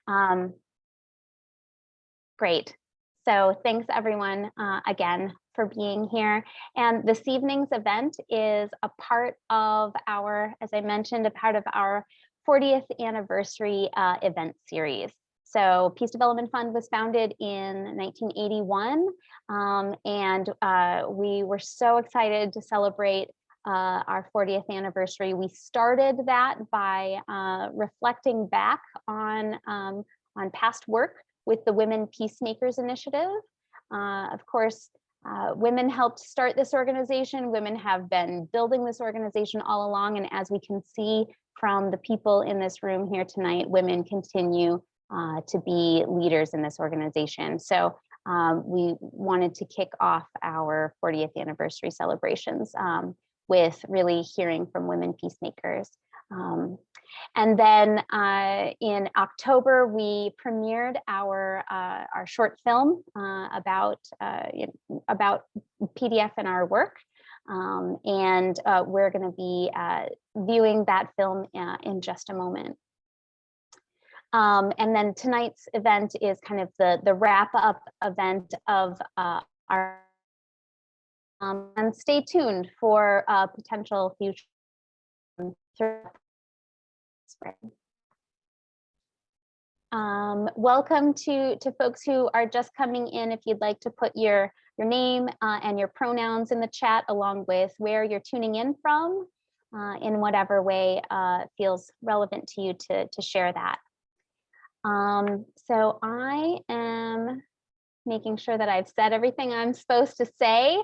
Um, Great. So thanks everyone again for being here. And this evening's event is a part of our, as I mentioned, a part of our 40th anniversary event series. So Peace Development Fund was founded in 1981, and we were so excited to celebrate our 40th anniversary. We started that by reflecting back on past work with the Women Peacemakers Initiative. Of course, women helped start this organization. Women have been building this organization all along. And as we can see from the people in this room here tonight, women continue to be leaders in this organization. So we wanted to kick off our 40th anniversary celebrations with really hearing from women peacemakers. And then in October, we premiered our short film about PDF and our work. And we're going to be viewing that film in just a moment. And then tonight's event is kind of the wrap-up event of our and stay tuned for potential future. Welcome to folks who are just coming in. If you'd like to put your name and your pronouns in the chat, along with where you're tuning in from, in whatever way feels relevant to you to share that. So I am making sure that I've said everything I'm supposed to say.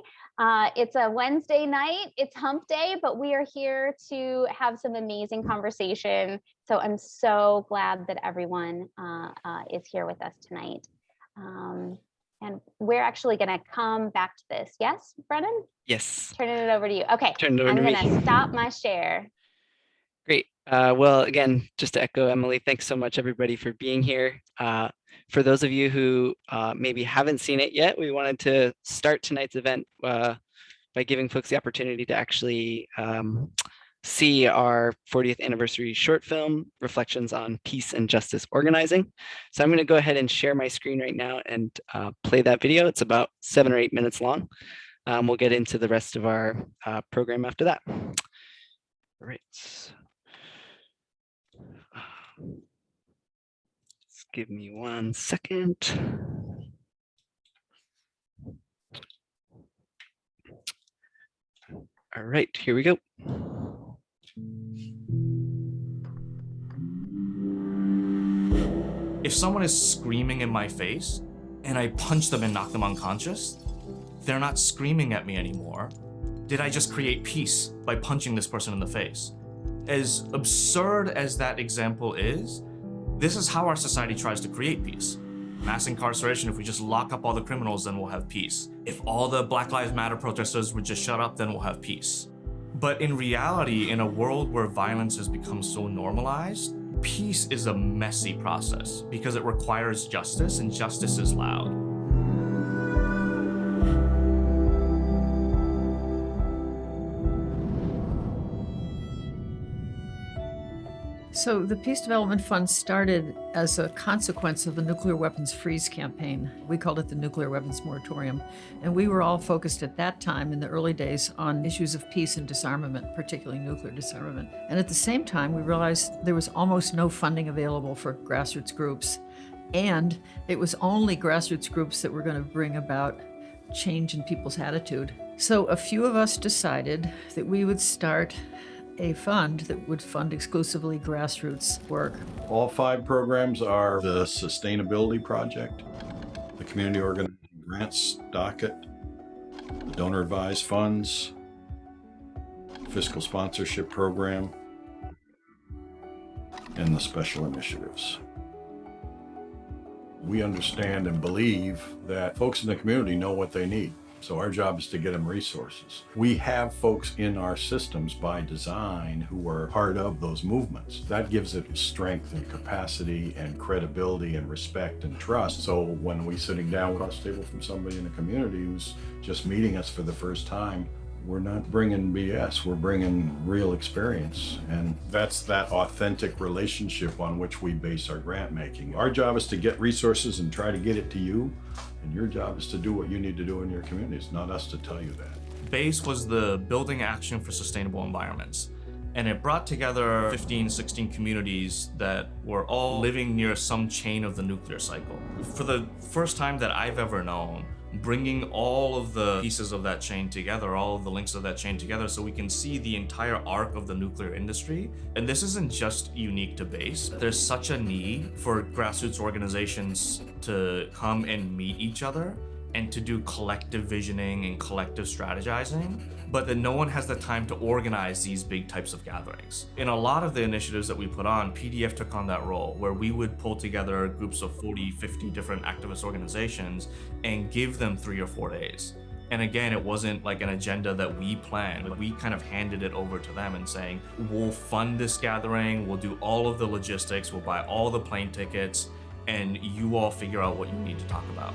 It's a Wednesday night, it's hump day, but we are here to have some amazing conversation. So I'm so glad that everyone is here with us tonight. And we're actually gonna come back to this. Yes, Brennan? Yes. Turning it over to you. Okay, I'm gonna stop my share. Great. Well, again, just to echo Emily, thanks so much everybody for being here. For those of you who maybe haven't seen it yet, we wanted to start tonight's event by giving folks the opportunity to actually see our 40th anniversary short film, Reflections on Peace and Justice Organizing. So I'm going to go ahead and share my screen right now and play that video. It's about 7 or 8 minutes long. We'll get into the rest of our program after that. All right. Just give me 1 second. All right, here we go. If someone is screaming in my face and I punch them and knock them unconscious, they're not screaming at me anymore. Did I just create peace by punching this person in the face? As absurd as that example is, this is how our society tries to create peace. Mass incarceration, if we just lock up all the criminals, then we'll have peace. If all the Black Lives Matter protesters would just shut up, then we'll have peace. But in reality, in a world where violence has become so normalized, peace is a messy process because it requires justice, and justice is loud. So the Peace Development Fund started as a consequence of the nuclear weapons freeze campaign. We called it the Nuclear Weapons Moratorium. And we were all focused at that time in the early days on issues of peace and disarmament, particularly nuclear disarmament. And at the same time, we realized there was almost no funding available for grassroots groups. And it was only grassroots groups that were going to bring about change in people's attitude. So a few of us decided that we would start a fund that would fund exclusively grassroots work. All 5 programs are the Sustainability Project, the Community Organization Grants Docket, the Donor Advised Funds, Fiscal Sponsorship Program, and the Special Initiatives. We understand and believe that folks in the community know what they need. So our job is to get them resources. We have folks in our systems by design who are part of those movements. That gives it strength and capacity and credibility and respect and trust. So when we're sitting down across the table from somebody in the community who's just meeting us for the first time, We're not bringing BS, we're bringing real experience. And that's that authentic relationship on which we base our grant making. Our job is to get resources and try to get it to you. And your job is to do what you need to do in your communities, not us to tell you that. BASE was the Building Action for Sustainable Environments. And it brought together 15, 16 communities that were all living near some chain of the nuclear cycle. For the first time that I've ever known, bringing all of the pieces of that chain together, all of the links of that chain together, so we can see the entire arc of the nuclear industry. And this isn't just unique to BASE. There's such a need for grassroots organizations to come and meet each other and to do collective visioning and collective strategizing, but that no one has the time to organize these big types of gatherings. In a lot of the initiatives that we put on, PDF took on that role, where we would pull together groups of 40, 50 different activist organizations and give them 3 or 4 days. And again, it wasn't like an agenda that we planned. We kind of handed it over to them and saying, we'll fund this gathering, we'll do all of the logistics, we'll buy all the plane tickets, and you all figure out what you need to talk about.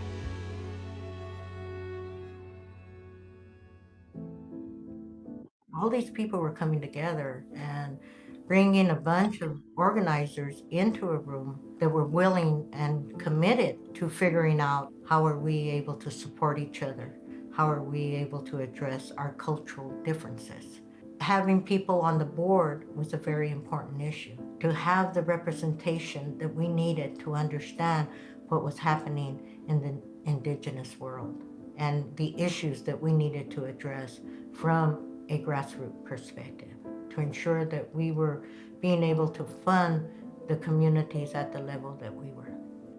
All these people were coming together and bringing a bunch of organizers into a room that were willing and committed to figuring out how are we able to support each other? How are we able to address our cultural differences? Having people on the board was a very important issue. To have the representation that we needed to understand what was happening in the Indigenous world and the issues that we needed to address from a grassroots perspective, to ensure that we were being able to fund the communities at the level that we were.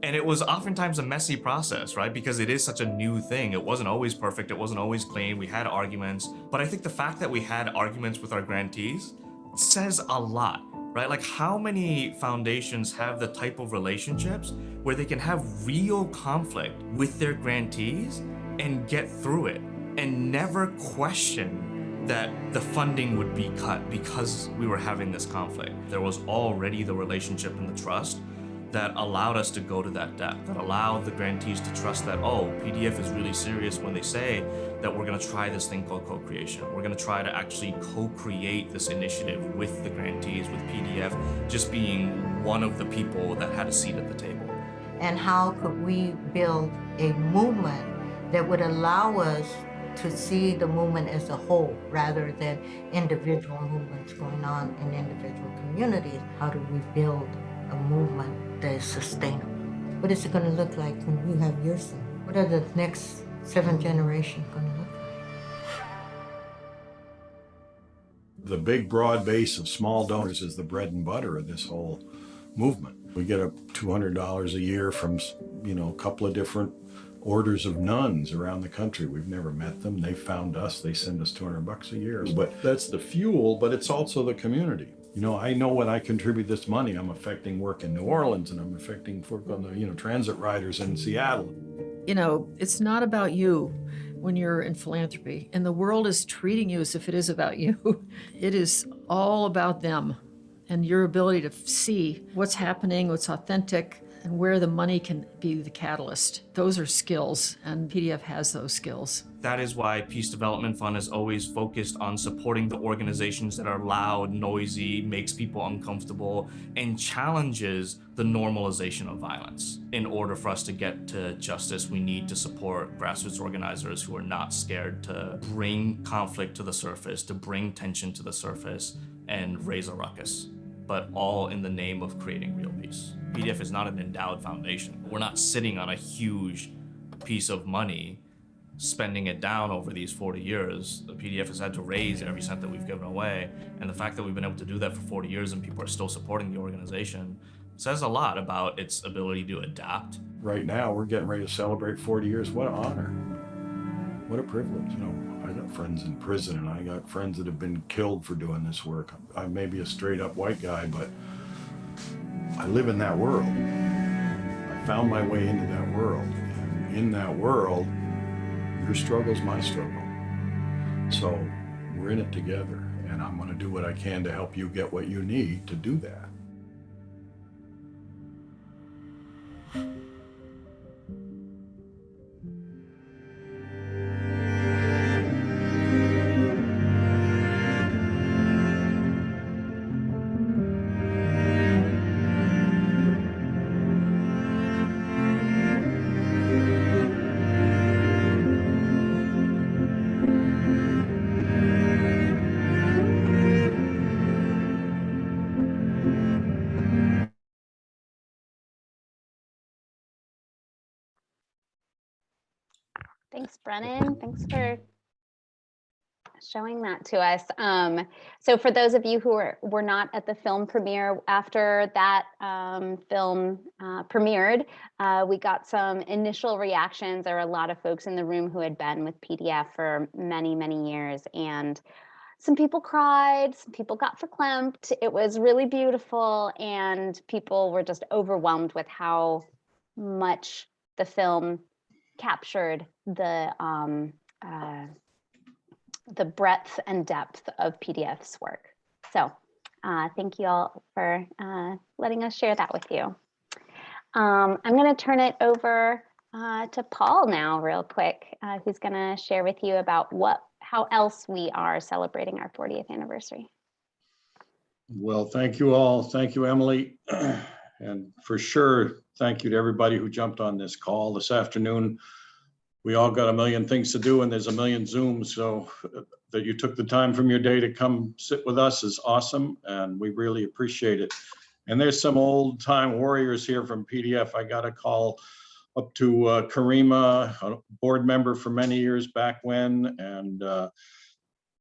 And it was oftentimes a messy process, right? Because it is such a new thing. It wasn't always perfect. It wasn't always clean. We had arguments. But I think the fact that we had arguments with our grantees says a lot, right? Like, how many foundations have the type of relationships where they can have real conflict with their grantees and get through it and never question that the funding would be cut because we were having this conflict? There was already the relationship and the trust that allowed us to go to that depth, that allowed the grantees to trust that, oh, PDF is really serious when they say that we're gonna try this thing called co-creation. We're gonna try to actually co-create this initiative with the grantees, with PDF just being one of the people that had a seat at the table. And how could we build a movement that would allow us to see the movement as a whole rather than individual movements going on in individual communities? How do we build a movement that is sustainable? What is it going to look like when you have your son? What are the next 7 generations going to look like? The big broad base of small donors is the bread and butter of this whole movement. We get $200 a year from, a couple of different orders of nuns around the country. We've never met them. They found us. They send us $200 a year. But that's the fuel, but it's also the community. I know when I contribute this money, I'm affecting work in New Orleans, and I'm affecting work on the, transit riders in Seattle. It's not about you when you're in philanthropy, and the world is treating you as if it is about you. It is all about them and your ability to see what's happening, what's authentic, and where the money can be the catalyst. Those are skills, and PDF has those skills. That is why Peace Development Fund is always focused on supporting the organizations that are loud, noisy, makes people uncomfortable, and challenges the normalization of violence. In order for us to get to justice, we need to support grassroots organizers who are not scared to bring conflict to the surface, to bring tension to the surface, and raise a ruckus, but all in the name of creating real peace. PDF is not an endowed foundation. We're not sitting on a huge piece of money, spending it down over these 40 years. The PDF has had to raise every cent that we've given away. And the fact that we've been able to do that for 40 years and people are still supporting the organization says a lot about its ability to adapt. Right now, we're getting ready to celebrate 40 years. What an honor. What a privilege. I got friends in prison, and I got friends that have been killed for doing this work. I may be a straight up white guy, but I live in that world. I found my way into that world. And in that world, your struggle's my struggle. So we're in it together, and I'm going to do what I can to help you get what you need to do that. Thanks, Brennan. Thanks for showing that to us. So for those of you who were not at the film premiere, after that film premiered, we got some initial reactions. There were a lot of folks in the room who had been with PDF for many, many years, and some people cried, some people got verklempt. It was really beautiful, and people were just overwhelmed with how much the film captured the breadth and depth of PDF's work. So thank you all for letting us share that with you. I'm going to turn it over to Paul now real quick, who's going to share with you about how else we are celebrating our 40th anniversary. Well, thank you all. Thank you, Emily. And for sure, thank you to everybody who jumped on this call this afternoon. We all got a million things to do, and there's a million Zooms, so that you took the time from your day to come sit with us is awesome, and we really appreciate it. And there's some old time warriors here from PDF. I got a call up to Karima, a board member for many years back when, and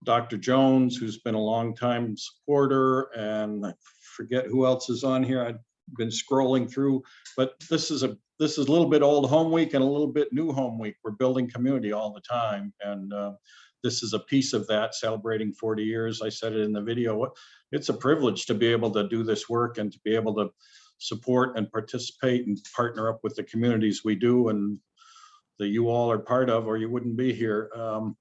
Dr. Jones, who's been a long time supporter, and I forget who else is on here. I've been scrolling through, but this is a little bit old home week and a little bit new home week. We're building community all the time, and this is a piece of that, celebrating 40 years. I said it in the video. It's a privilege to be able to do this work and to be able to support and participate and partner up with the communities we do and that you all are part of, or you wouldn't be here. And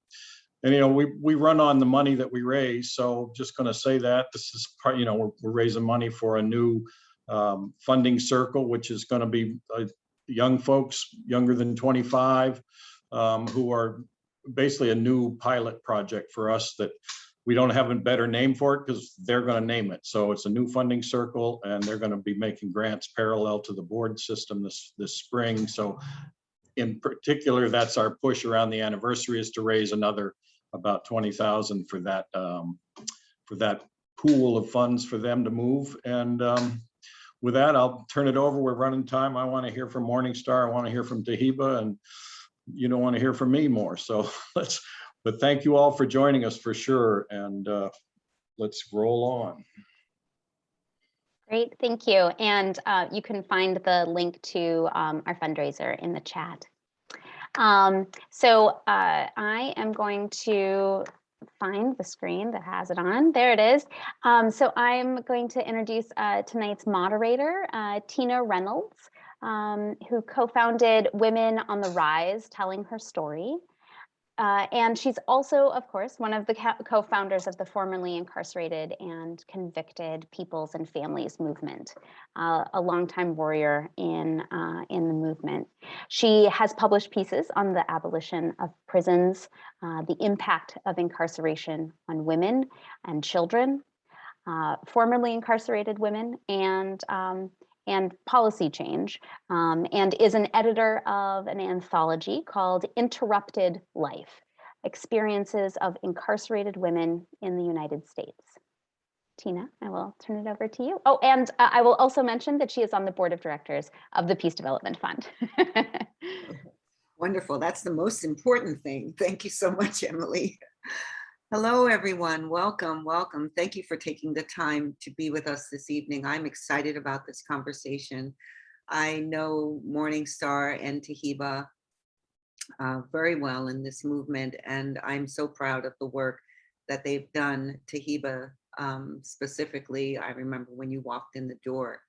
you know, we run on the money that we raise. So just going to say that this is part, you know, we're raising money for a new funding circle, which is going to be young folks younger than 25, who are basically a new pilot project for us that we don't have a better name for it because they're going to name it. So it's a new funding circle, and they're going to be making grants parallel to the board system this spring. So in particular, that's our push around the anniversary, is to raise another about 20,000 for that pool of funds for them to move. And with that, I'll turn it over. We're running time. I want to hear from Morning Star. I want to hear from Tiheba, and you don't want to hear from me more. So but thank you all for joining us for sure. And let's roll on. Great, thank you. And you can find the link to our fundraiser in the chat. So I am going to find the screen that has it on. There it is. So I'm going to introduce tonight's moderator, Tina Reynolds, who co-founded Women on the Rise, Telling Her Story. And she's also, of course, one of the co-founders of the formerly incarcerated and convicted Peoples and Families movement, a longtime warrior in the movement. She has published pieces on the abolition of prisons, the impact of incarceration on women and children, formerly incarcerated women, and policy change, and is an editor of an anthology called Interrupted Life, Experiences of Incarcerated Women in the United States. Tina, I will turn it over to you. Oh, and I will also mention that she is on the board of directors of the Peace Development Fund. Wonderful, that's the most important thing. Thank you so much, Emily. Hello, everyone. Welcome, welcome. Thank you for taking the time to be with us this evening. I'm excited about this conversation. I know Morning Star and Tiheba very well in this movement, and I'm so proud of the work that they've done. Tiheba specifically, I remember when you walked in the door,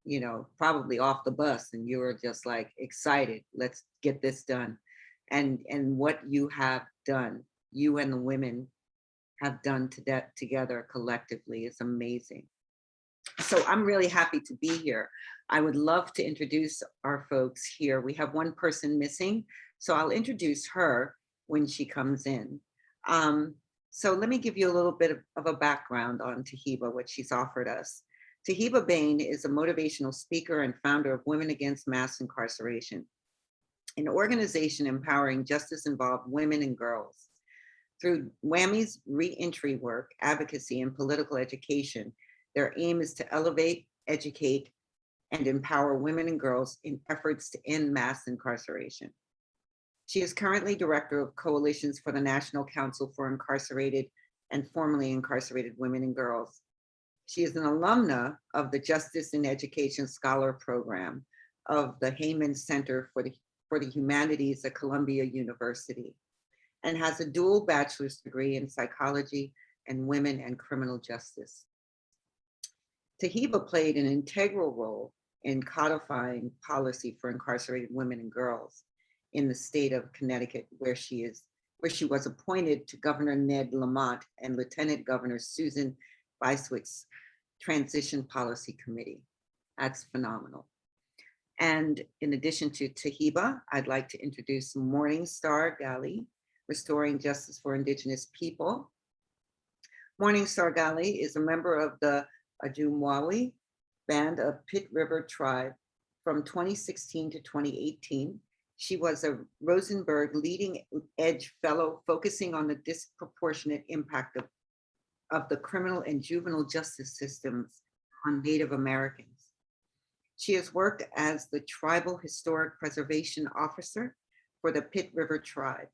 you know, probably off the bus, and you were just like excited, let's get this done. And what you have done, you and the women have done together collectively is amazing. So I'm really happy to be here. I would love to introduce our folks here. We have one person missing, so I'll introduce her when she comes in. So let me give you a little bit of a background on Tiheba, what she's offered us. Tiheba Bain is a motivational speaker and founder of Women Against Mass Incarceration, an organization empowering justice-involved women and girls. Through WWAMI's re-entry work, advocacy, and political education, their aim is to elevate, educate, and empower women and girls in efforts to end mass incarceration. She is currently Director of Coalitions for the National Council for Incarcerated and Formerly Incarcerated Women and Girls. She is an alumna of the Justice in Education Scholar Program of the Heyman Center for the Humanities at Columbia University, and has a dual bachelor's degree in psychology and women and criminal justice. Tiheba played an integral role in codifying policy for incarcerated women and girls in the state of Connecticut, where she was appointed to Governor Ned Lamont and Lieutenant Governor Susan Biswick's Transition Policy Committee. That's phenomenal. And in addition to Tiheba, I'd like to introduce Morning Star Gali, Restoring Justice for Indigenous People. Morning Star Gali is a member of the Ajumwawi Band of Pit River Tribe from 2016 to 2018. She was a Rosenberg Leading Edge Fellow focusing on the disproportionate impact of the criminal and juvenile justice systems on Native Americans. She has worked as the Tribal Historic Preservation Officer for the Pit River Tribe.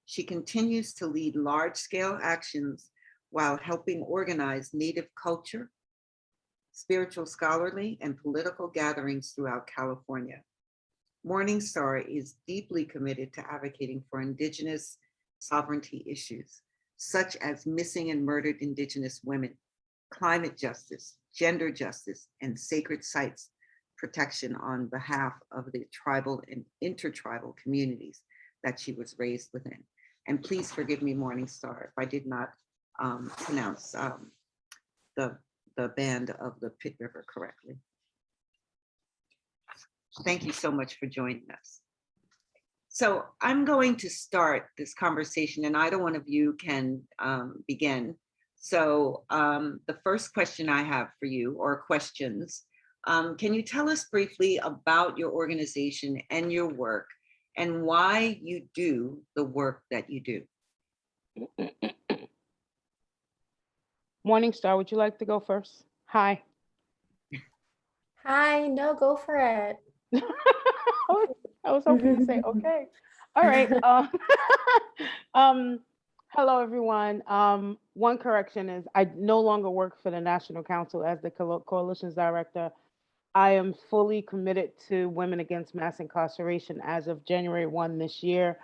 She continues to lead large-scale actions while helping organize Native culture, spiritual, scholarly, and political gatherings throughout California. Morning Star is deeply committed to advocating for Indigenous sovereignty issues, such as missing and murdered Indigenous women, climate justice, gender justice, and sacred sites protection on behalf of the tribal and intertribal communities that she was raised within. And please forgive me, Morning Star, if I did not pronounce the band of the Pit River correctly. Thank you so much for joining us. So I'm going to start this conversation, and either one of you can begin. So the first question I have for you, or questions, can you tell us briefly about your organization and your work and why you do the work that you do? Morning Star, would you like to go first? Hi. Hi, no, go for it. I was hoping to say, okay. All right. Hello, everyone. One correction is I no longer work for the National Council as the Coalitions Director. I am fully committed to Women Against Mass Incarceration as of January 1 this year.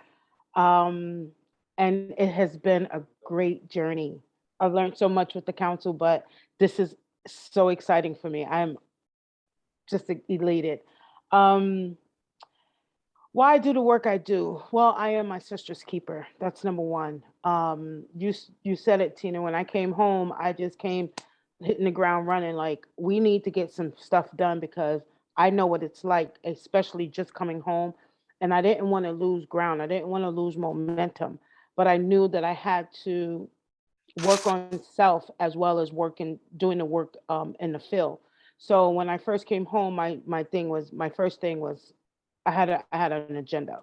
And it has been a great journey. I've learned so much with the council, but this is so exciting for me. I'm just elated. Why I do the work I do? Well, I am my sister's keeper. That's number one. You said it, Tina. When I came home, I just came hitting the ground running. Like, we need to get some stuff done because I know what it's like, especially just coming home. And I didn't want to lose ground. I didn't want to lose momentum. But I knew that I had to work on self as well as doing the work in the field. So when I first came home, my first thing was I had an agenda.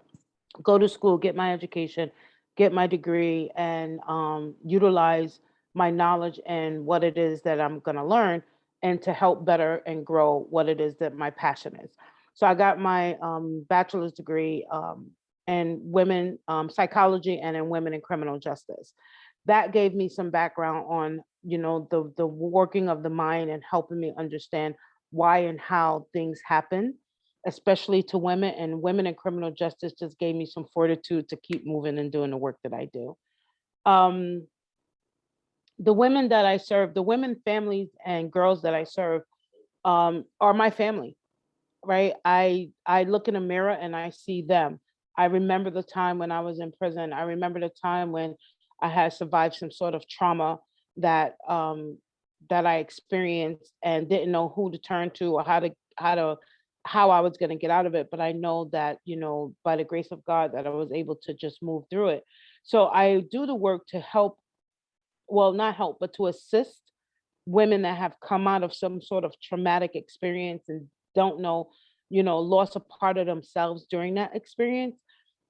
Go to school, get my education, get my degree, and utilize my knowledge and what it is that I'm going to learn, and to help better and grow what it is that my passion is. So I got my bachelor's degree in women psychology and in women in criminal justice. That gave me some background on, the working of the mind and helping me understand why and how things happen, especially to women. And women in criminal justice just gave me some fortitude to keep moving and doing the work that I do. The women that I serve, the women, families, and girls that I serve are my family, right? I look in a mirror and I see them. I remember the time when I was in prison. I remember the time when I had survived some sort of trauma that I experienced and didn't know who to turn to or how I was going to get out of it. But I know that, by the grace of God, that I was able to just move through it. So I do the work to help, well, not help, but to assist women that have come out of some sort of traumatic experience and don't know, lost a part of themselves during that experience,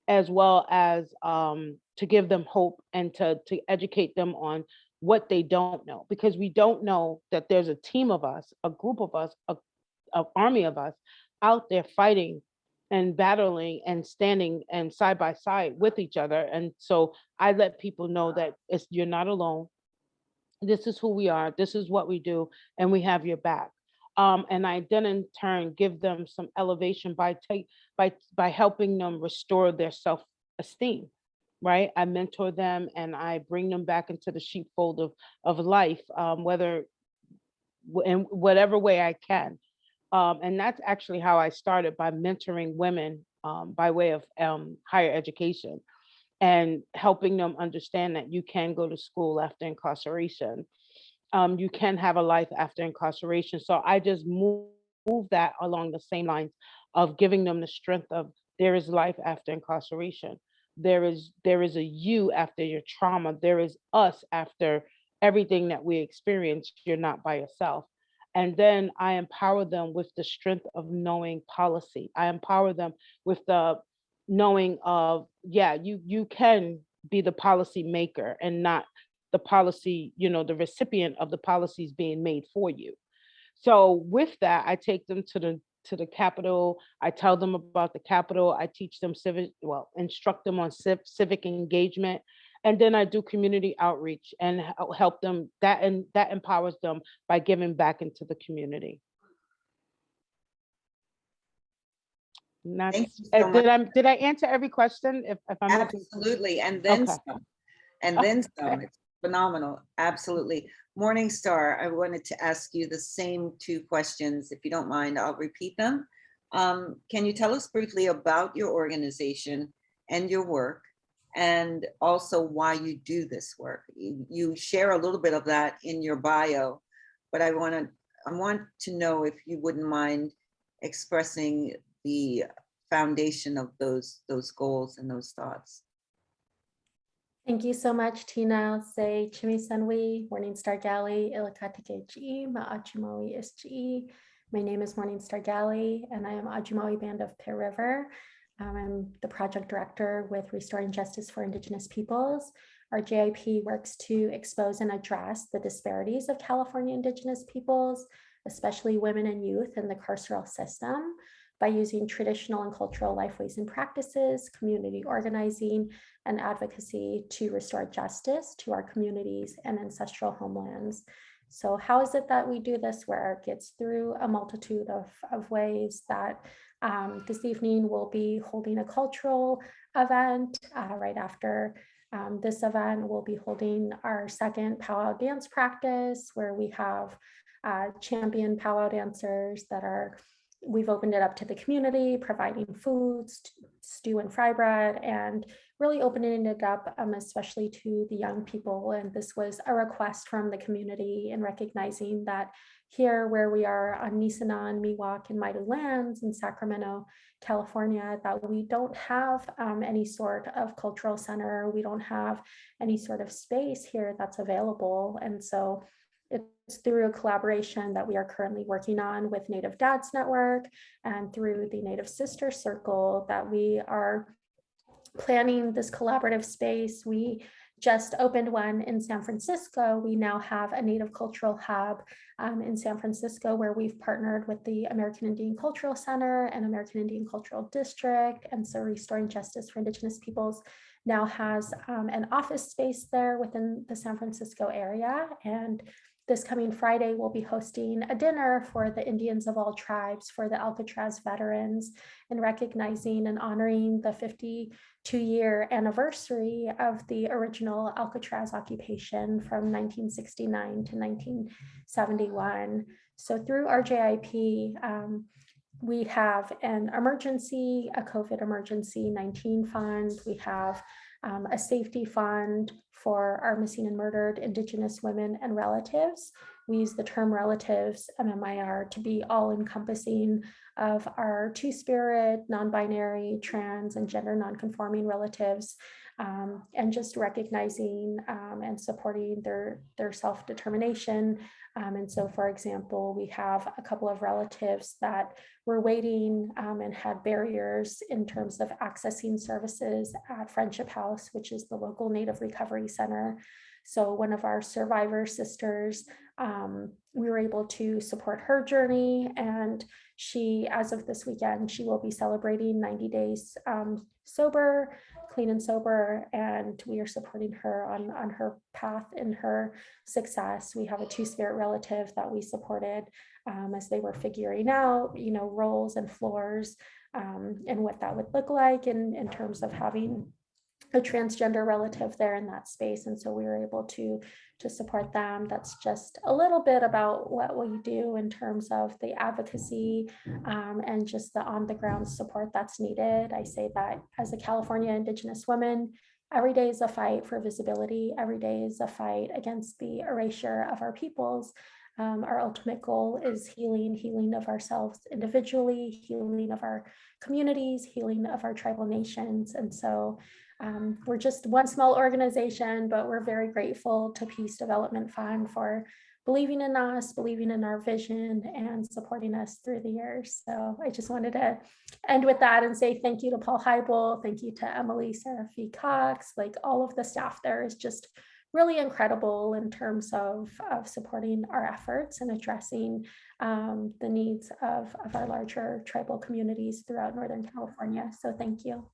as well as to give them hope and to educate them on what they don't know, because we don't know that there's a team of us, a group of us, an army of us out there fighting and battling and standing and side by side with each other. And so I let people know that you're not alone. This is who we are. This is what we do, and we have your back. And I then in turn give them some elevation by helping them restore their self-esteem. Right, I mentor them and I bring them back into the sheepfold of life, in whatever way I can. And that's actually how I started, by mentoring women by way of higher education and helping them understand that you can go to school after incarceration. You can have a life after incarceration. So I just move that along the same lines of giving them the strength of, there is life after incarceration. There is a you after your trauma. There is us after everything that we experience. You're not by yourself. And then I empower them with the strength of knowing policy. I empower them with the knowing of, yeah, you can be the policy maker and not the policy, the recipient of the policies being made for you. So with that, I take them to the Capitol. I tell them about the Capitol. I teach them instruct them on civic engagement. And then I do community outreach and help them, and that empowers them by giving back into the community. And Thank that's, you so much. did I answer every question? If I'm Absolutely, and then Okay. some. And then some. Okay. It's phenomenal. Absolutely. Morning Star, I wanted to ask you the same two questions. If you don't mind, I'll repeat them. Can you tell us briefly about your organization and your work, and also why you do this work? You share a little bit of that in your bio, but I want to know if you wouldn't mind expressing the foundation of those goals and those thoughts. Thank you so much, Tina. Say Chimisanwi, Morning Star Gali, Ilakatike Ma'achimawi SGE. My name is Morning Star Gali, and I am Ajumawi Band of Pear River. I'm the project director with Restoring Justice for Indigenous Peoples. Our JIP works to expose and address the disparities of California Indigenous peoples, especially women and youth in the carceral system, by using traditional and cultural lifeways and practices, community organizing, and advocacy to restore justice to our communities and ancestral homelands. So how is it that we do this work? It's through a multitude of ways that this evening we'll be holding a cultural event. Right after this event, we'll be holding our second powwow dance practice, where we have champion powwow dancers we've opened it up to the community, providing foods, stew and fry bread, and really opening it up, especially to the young people. And this was a request from the community, in recognizing that here, where we are on Nisenan, Miwok, and Maidu lands in Sacramento, California, that we don't have any sort of cultural center. We don't have any sort of space here that's available. And so it's through a collaboration that we are currently working on with Native Dads Network and through the Native Sister Circle that we are planning this collaborative space. We just opened one in San Francisco. We now have a Native Cultural Hub in San Francisco, where we've partnered with the American Indian Cultural Center and American Indian Cultural District. And so Restoring Justice for Indigenous Peoples now has an office space there within the San Francisco area. And this coming Friday, we'll be hosting a dinner for the Indians of all tribes, for the Alcatraz veterans, and recognizing and honoring the 52-year anniversary of the original Alcatraz occupation from 1969 to 1971. So through our JIP, we have an emergency, a COVID emergency 19 fund. We have a safety fund for our missing and murdered Indigenous women and relatives. We use the term relatives, MMIR, to be all encompassing of our two-spirit, non-binary, trans, and gender non-conforming relatives, and just recognizing and supporting their self-determination. And so, for example, we have a couple of relatives that were waiting and had barriers in terms of accessing services at Friendship House, which is the local Native Recovery Center. So one of our survivor sisters, we were able to support her journey, and she, as of this weekend, she will be celebrating 90 days sober, clean and sober, and we are supporting her on her path and her success. We have a Two-Spirit relative that we supported as they were figuring out, roles and floors, and what that would look like in terms of having a transgender relative there in that space. And so we were able to support them. That's just a little bit about what we do in terms of the advocacy and just the on the ground support that's needed. I say that as a California Indigenous woman, every day is a fight for visibility. Every day is a fight against the erasure of our peoples. Our ultimate goal is healing of ourselves individually, healing of our communities, healing of our tribal nations. And so we're just one small organization, but we're very grateful to Peace Development Fund for believing in us, believing in our vision, and supporting us through the years. So I just wanted to end with that and say thank you to Paul Heibel, thank you to Emily Seraphy Cox, like all of the staff there is just really incredible in terms of supporting our efforts and addressing the needs of our larger tribal communities throughout Northern California. So thank you.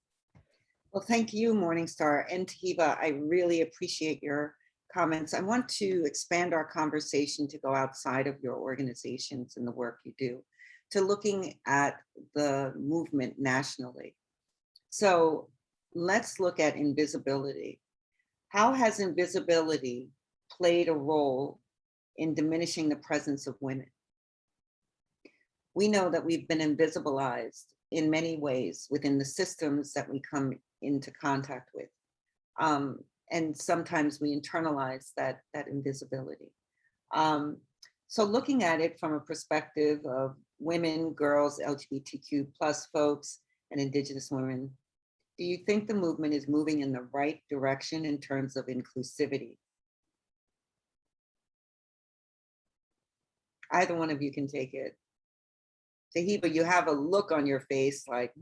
Well, thank you, Morning Star and Tiheba. I really appreciate your comments. I want to expand our conversation to go outside of your organizations and the work you do, to looking at the movement nationally. So let's look at invisibility. How has invisibility played a role in diminishing the presence of women? We know that we've been invisibilized in many ways within the systems that we come into contact with. And sometimes we internalize that invisibility. So looking at it from a perspective of women, girls, LGBTQ plus folks, and Indigenous women, do you think the movement is moving in the right direction in terms of inclusivity? Either one of you can take it. Tiheba, you have a look on your face like,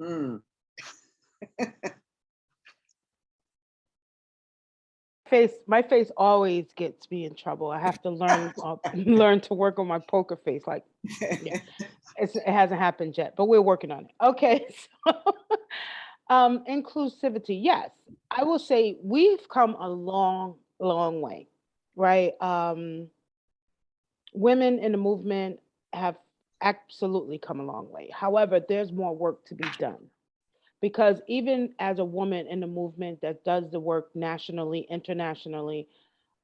My face always gets me in trouble. I have to learn to work on my poker face. Like, yeah, it hasn't happened yet, but we're working on it. Okay, so inclusivity, yes, I will say we've come a long, long way, right? Women in the movement have absolutely come a long way. However, there's more work to be done. Because even as a woman in the movement that does the work nationally, internationally,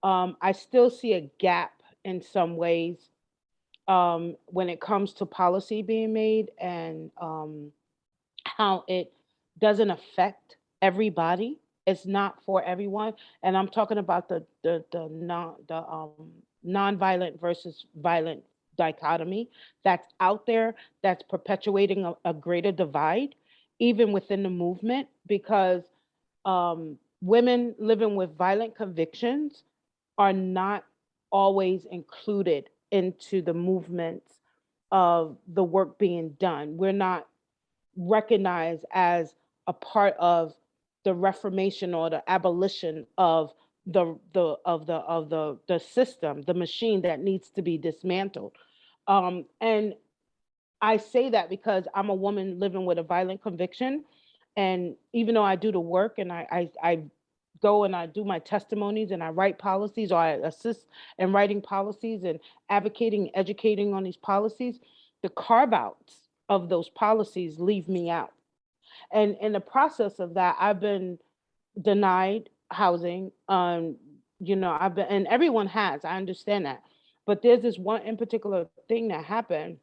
I still see a gap in some ways when it comes to policy being made and how it doesn't affect everybody. It's not for everyone, and I'm talking about the nonviolent versus violent dichotomy that's out there, that's perpetuating a greater divide even within the movement, because women living with violent convictions are not always included into the movements of the work being done. We're not recognized as a part of the reformation or the abolition of the system, the machine that needs to be dismantled. And I say that because I'm a woman living with a violent conviction. And even though I do the work and I go and I do my testimonies and I write policies, or I assist in writing policies and advocating, educating on these policies, the carve outs of those policies leave me out. And in the process of that, I've been denied housing. I've been, and everyone has, I understand that. But there's this one in particular thing that happened,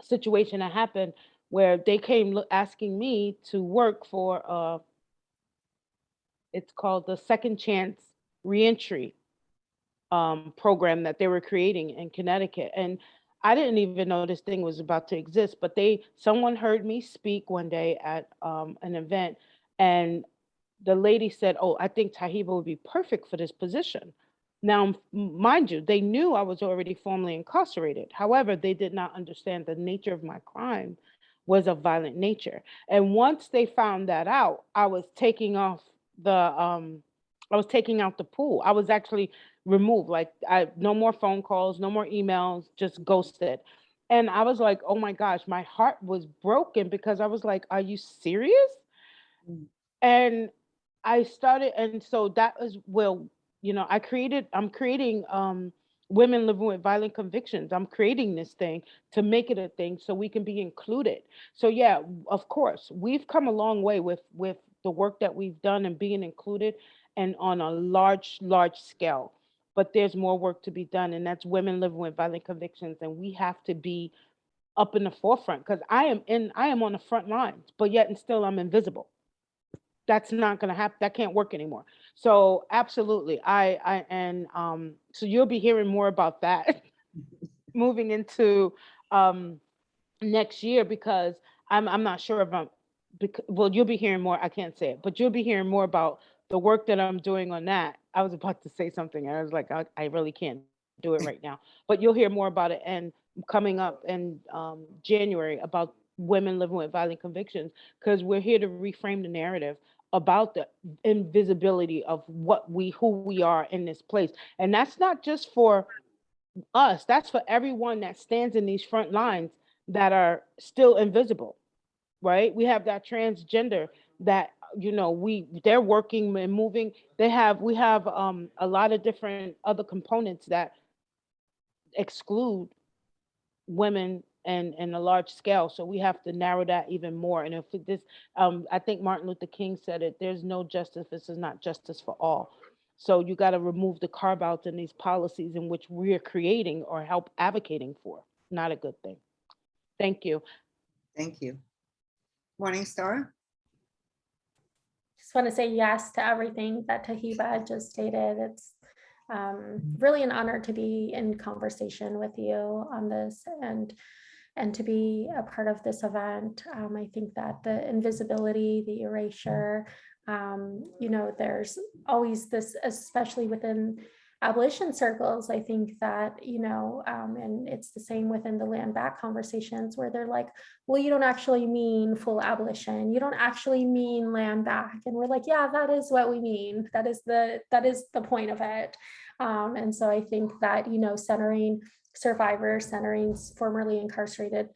situation that happened where they came asking me to work for it's called the Second Chance Reentry program that they were creating in Connecticut. And I didn't even know this thing was about to exist, but someone heard me speak one day at an event, and the lady said, "Oh, I think Tiheba would be perfect for this position." Now, mind you, they knew I was already formally incarcerated. However, they did not understand the nature of my crime was of violent nature. And once they found that out, I was taking off I was taking out the pool. I was actually removed. Like no more phone calls, no more emails, just ghosted. And I was like, oh my gosh, my heart was broken because I was like, are you serious? And I started, and so that is, well, I'm creating women living with violent convictions. I'm creating this thing to make it a thing so we can be included. So yeah, of course, we've come a long way with the work that we've done and being included and on a large scale. But there's more work to be done, and that's women living with violent convictions, and we have to be up in the forefront because I am on the front lines, but yet and still I'm invisible. That's not going to happen. That can't work anymore. So absolutely. So you'll be hearing more about that moving into next year because I'm not sure if well, you'll be hearing more. I can't say it, but you'll be hearing more about the work that I'm doing on that. I was about to say something and I was like, I really can't do it right now, but you'll hear more about it and coming up in January about women living with violent convictions because we're here to reframe the narrative about the invisibility of who we are in this place. And that's not just for us, that's for everyone that stands in these front lines that are still invisible, right? We have that transgender that they're working and moving. We have a lot of different other components that exclude women and in a large scale. So we have to narrow that even more. And if this, I think Martin Luther King said it, there's no justice. This is not justice for all. So you got to remove the carve outs in these policies in which we're creating or help advocating for. Not a good thing. Thank you. Thank you. Morning Star. Just want to say yes to everything that Tiheba just stated. It's really an honor to be in conversation with you on this and to be a part of this event. I think that the invisibility, the erasure, there's always this, especially within abolition circles, I think that, and it's the same within the land back conversations where they're like, well, you don't actually mean full abolition. You don't actually mean land back. And we're like, yeah, that is what we mean. That is the point of it. And so I think that, centering survivors, centering formerly incarcerated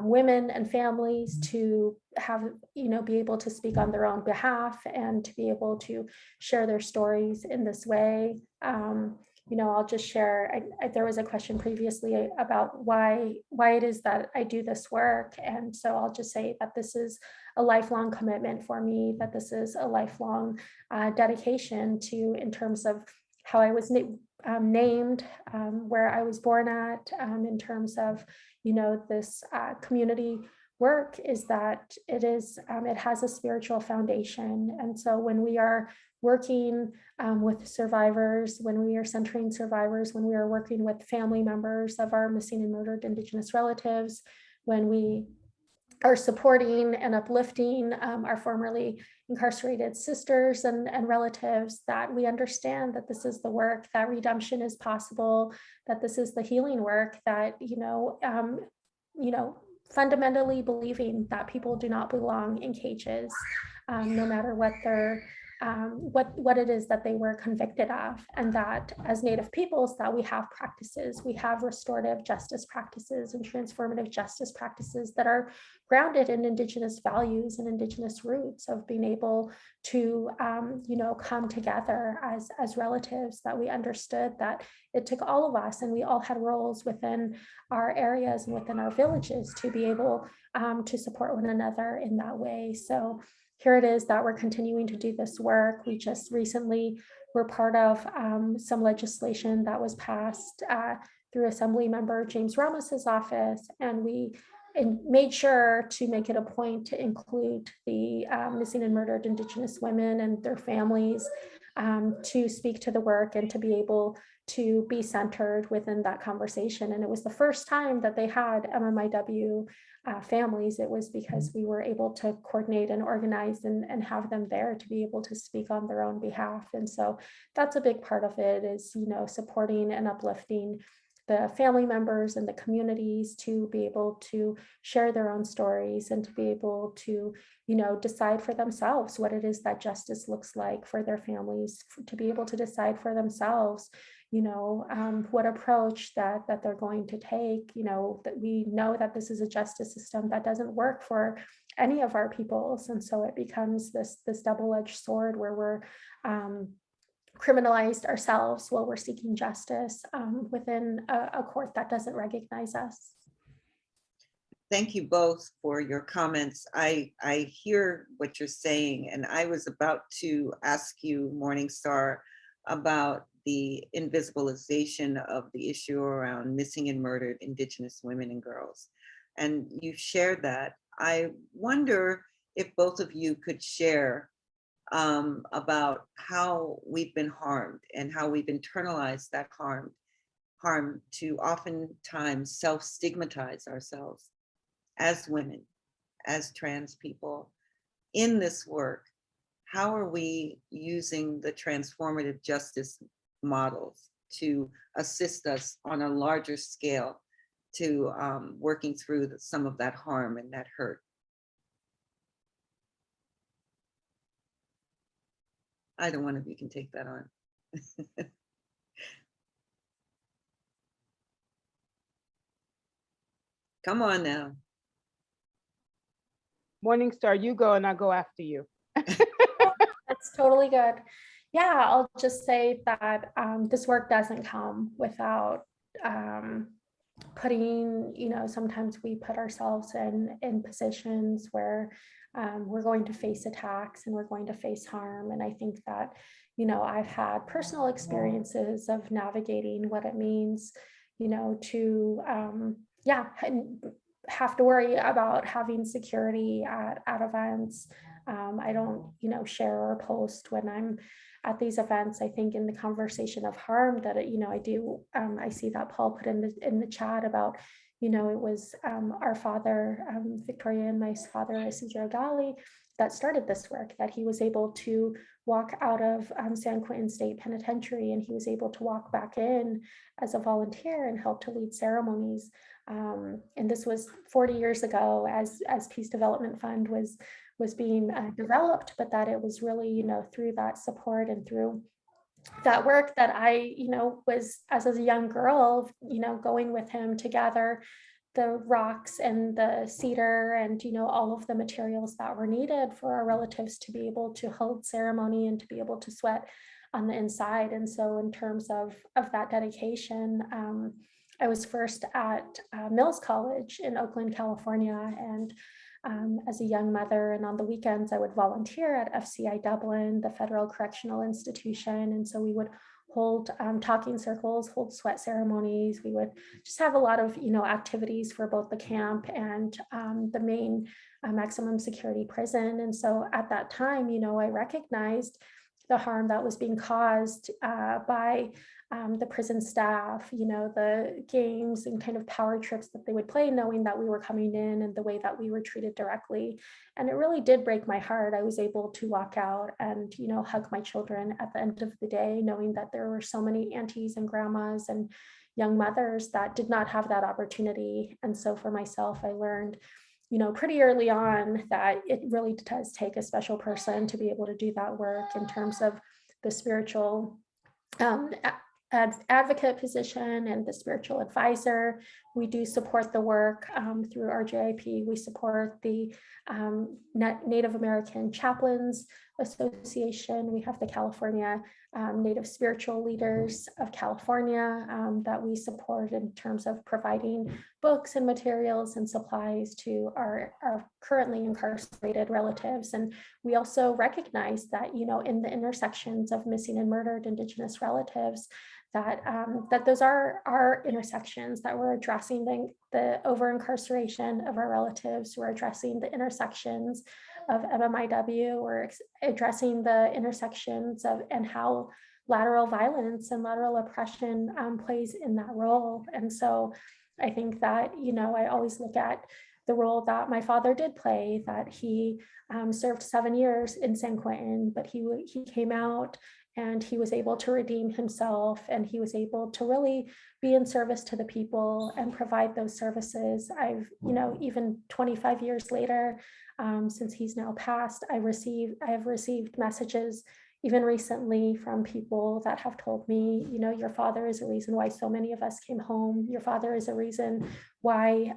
women and families to have, be able to speak on their own behalf and to be able to share their stories in this way. I'll just share, there was a question previously about why it is that I do this work. And so I'll just say that this is a lifelong commitment for me, that this is a lifelong dedication to, in terms of how I was named, where I was born at, in terms of, this community work, is that it has a spiritual foundation. And so when we are working with survivors, when we are centering survivors, when we are working with family members of our missing and murdered Indigenous relatives, when we are supporting and uplifting our formerly incarcerated sisters and relatives, that we understand that this is the work, that redemption is possible, that this is the healing work, that, fundamentally believing that people do not belong in cages, no matter what their what it is that they were convicted of, and that as Native peoples that we have practices, we have restorative justice practices and transformative justice practices that are grounded in Indigenous values and Indigenous roots of being able to come together as relatives, that we understood that it took all of us and we all had roles within our areas and within our villages to be able to support one another in that way. So here it is that we're continuing to do this work. We just recently were part of some legislation that was passed through Assembly Member James Ramos's office, and we made sure to make it a point to include the missing and murdered Indigenous women and their families to speak to the work and to be able to be centered within that conversation. And it was the first time that they had MMIW families. It was because we were able to coordinate and organize and have them there to be able to speak on their own behalf. And so that's a big part of it, is, supporting and uplifting the family members and the communities to be able to share their own stories and to be able to, decide for themselves what it is that justice looks like for their families, to be able to decide for themselves, what approach that they're going to take, that we know that this is a justice system that doesn't work for any of our peoples. And so it becomes this double-edged sword where we're criminalized ourselves while we're seeking justice within a court that doesn't recognize us. Thank you both for your comments. I hear what you're saying, and I was about to ask you, Morningstar, about the invisibilization of the issue around missing and murdered Indigenous women and girls. And you shared that. I wonder if both of you could share about how we've been harmed and how we've internalized that harm to oftentimes self-stigmatize ourselves as women, as trans people. In this work, how are we using the transformative justice models to assist us on a larger scale to working through some of that harm and that hurt? Either one of you can take that on. Come on now. Morningstar, you go and I'll go after you. That's totally good. Yeah, I'll just say that this work doesn't come without putting, sometimes we put ourselves in positions where we're going to face attacks and we're going to face harm. And I think that, I've had personal experiences of navigating what it means, to, have to worry about having security at events. I don't, share or post when I'm at these events. I think in the conversation of harm that, I do, I see that Paul put in the chat about, it was our father, Victoria and my father, Taylar Gali, that started this work, that he was able to walk out of San Quentin State Penitentiary, and he was able to walk back in as a volunteer and help to lead ceremonies. And this was 40 years ago as Peace Development Fund was being developed, but that it was really, through that support and through that work that I, was as a young girl, going with him to gather the rocks and the cedar and, all of the materials that were needed for our relatives to be able to hold ceremony and to be able to sweat on the inside. And so in terms of that dedication, I was first at Mills College in Oakland, California, and as a young mother, and on the weekends I would volunteer at FCI Dublin, the Federal Correctional Institution. And so we would hold talking circles, hold sweat ceremonies. We would just have a lot of, activities for both the camp and the main maximum security prison. And so at that time, I recognized the harm that was being caused by the prison staff, the games and kind of power trips that they would play, knowing that we were coming in and the way that we were treated directly. And it really did break my heart. I was able to walk out and, hug my children at the end of the day, knowing that there were so many aunties and grandmas and young mothers that did not have that opportunity. And so for myself, I learned, pretty early on that it really does take a special person to be able to do that work in terms of the spiritual advocate position and the spiritual advisor. We do support the work through RJIP. We support the Native American Chaplains Association. We have the California Native Spiritual Leaders of California that we support in terms of providing books and materials and supplies to our currently incarcerated relatives. And we also recognize that, in the intersections of missing and murdered Indigenous relatives, that those are our intersections, that we're addressing the over-incarceration of our relatives, we're addressing the intersections of MMIW, we're addressing the intersections of and how lateral violence and lateral oppression plays in that role. And so I think that, I always look at the role that my father did play, that he served 7 years in San Quentin, but he came out and he was able to redeem himself, and he was able to really be in service to the people and provide those services. I've, even 25 years later, since he's now passed, I have received messages even recently from people that have told me, your father is a reason why so many of us came home. Your father is a reason why,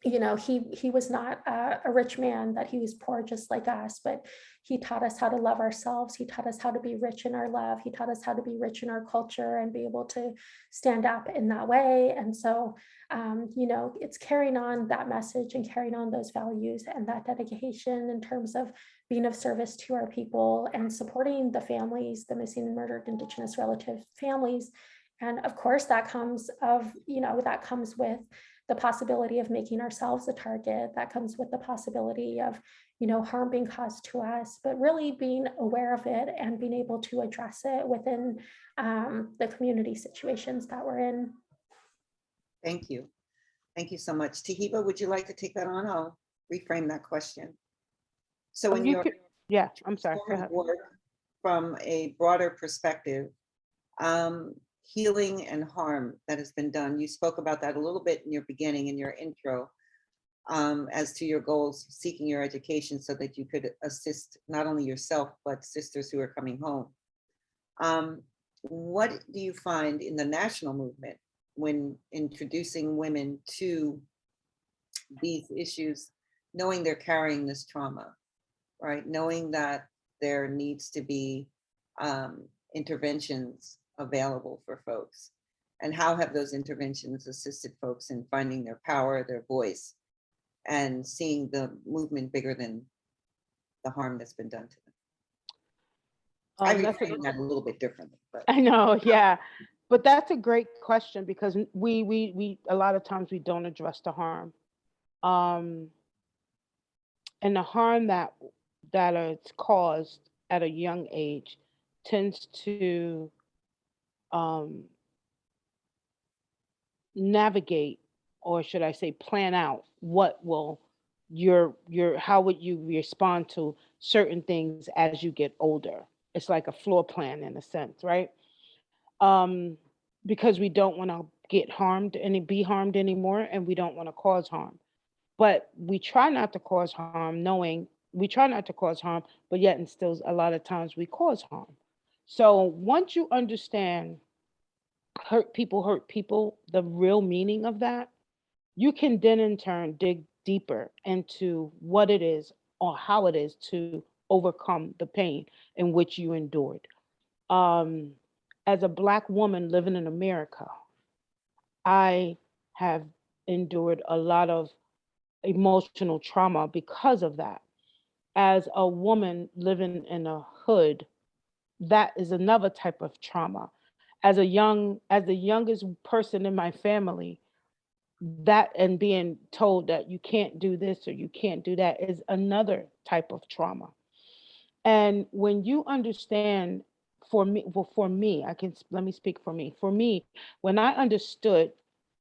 he was not a rich man, that he was poor just like us, but he taught us how to love ourselves. He taught us how to be rich in our love. He taught us how to be rich in our culture and be able to stand up in that way. And so, it's carrying on that message and carrying on those values and that dedication in terms of being of service to our people and supporting the families, the missing and murdered Indigenous relative families. And of course, that comes with the possibility of making ourselves a target. That comes with the possibility of, harm being caused to us, but really being aware of it and being able to address it within the community situations that we're in. Thank you. Thank you so much. Tiheba, would you like to take that on? I'll reframe that question. So in your yeah, I'm sorry. work from a broader perspective, healing and harm that has been done, you spoke about that a little bit in your beginning, in your intro, as to your goals, seeking your education so that you could assist not only yourself, but sisters who are coming home. What do you find in the national movement when introducing women to these issues, knowing they're carrying this trauma, right? Knowing that there needs to be interventions available for folks, and how have those interventions assisted folks in finding their power, their voice, and seeing the movement bigger than the harm that's been done to them? I reframe that a little bit differently, but I know, yeah, but that's a great question, because we a lot of times we don't address the harm, and the harm that is caused at a young age tends to navigate, or should I say plan out, what will how would you respond to certain things as you get older. It's like a floor plan in a sense, right? Because we don't want to get harmed and be harmed anymore, and we don't want to cause harm, but we try not to cause harm, knowing we try not to cause harm, but yet and still a lot of times we cause harm. So once you understand hurt people, the real meaning of that, you can then in turn dig deeper into what it is or how it is to overcome the pain in which you endured. Um, as a Black woman living in America, I have endured a lot of emotional trauma because of that. As a woman living in a hood, that is another type of trauma. As the youngest person in my family, that and being told that you can't do this or you can't do that is another type of trauma. And when you understand, for me, let me speak for me. For me, when I understood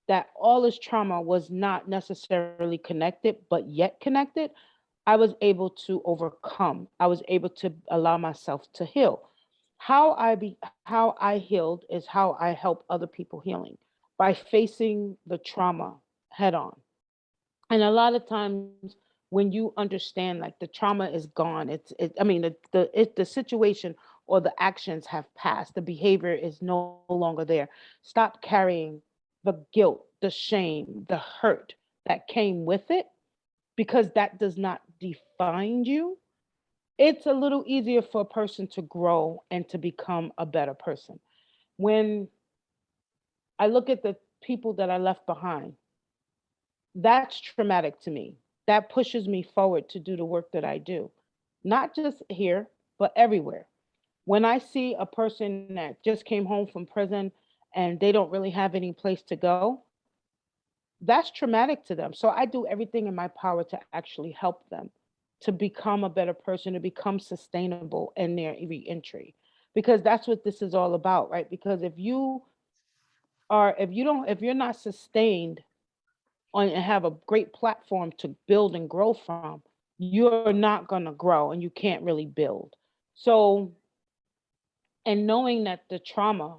that all this trauma was not necessarily connected, but yet connected, I was able to overcome. I was able to allow myself to heal. How I healed is how I help other people healing, by facing the trauma head on. And a lot of times when you understand, like, the trauma is gone, I mean, the situation or the actions have passed, the behavior is no longer there. Stop carrying the guilt, the shame, the hurt that came with it, because that does not define you. It's a little easier for a person to grow and to become a better person. When I look at the people that I left behind, that's traumatic to me. That pushes me forward to do the work that I do, not just here, but everywhere. When I see a person that just came home from prison and they don't really have any place to go, that's traumatic to them. So I do everything in my power to actually help them to become a better person, to become sustainable in their reentry. Because that's what this is all about, right? Because if you're not sustained on and have a great platform to build and grow from, you're not going to grow and you can't really build. So and knowing that the trauma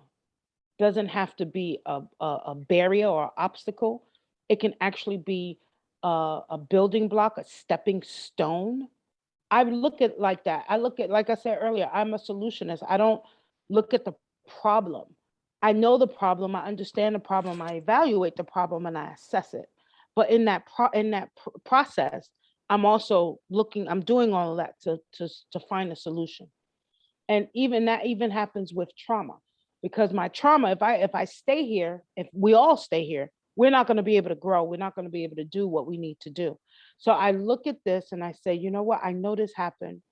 doesn't have to be a barrier or obstacle. It can actually be a building block, a stepping stone. I look at like that. I look at, like I said earlier, I'm a solutionist. I don't look at the problem. I know the problem. I understand the problem. I evaluate the problem and I assess it. But in that process, I'm also looking. I'm doing all of that to find a solution. And even that even happens with trauma, because my trauma, if I stay here, if we all stay here, we're not going to be able to grow, we're not going to be able to do what we need to do. So I look at this and I say, you know what, I know this happened.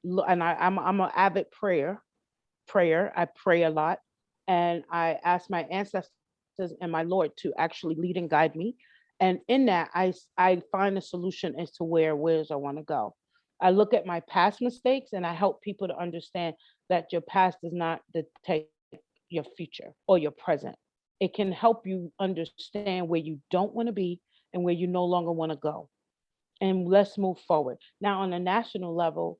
And I'm an avid prayer. I pray a lot, and I ask my ancestors and my Lord to actually lead and guide me. And in that, I find a solution as to where's I want to go. I look at my past mistakes and I help people to understand that your past does not dictate your future or your present. It can help you understand where you don't want to be and where you no longer want to go. And let's move forward. Now, on a national level,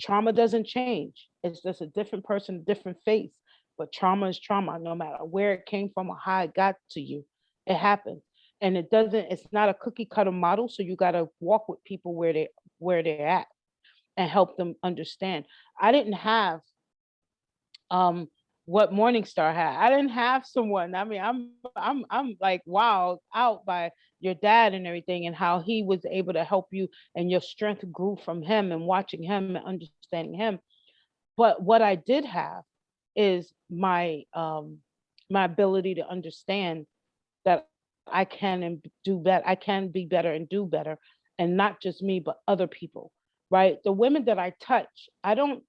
trauma doesn't change. It's just a different person, different face. But trauma is trauma, no matter where it came from or how it got to you. It happens. And it's not a cookie cutter model. So you gotta walk with people where they're at and help them understand. I didn't have what Morningstar had. I didn't have someone. I mean, I'm like wowed out by your dad and everything, and how he was able to help you, and your strength grew from him and watching him and understanding him. But what I did have is my ability to understand that I can and do better. I can be better and do better, and not just me, but other people. Right? The women that I touch, I don't.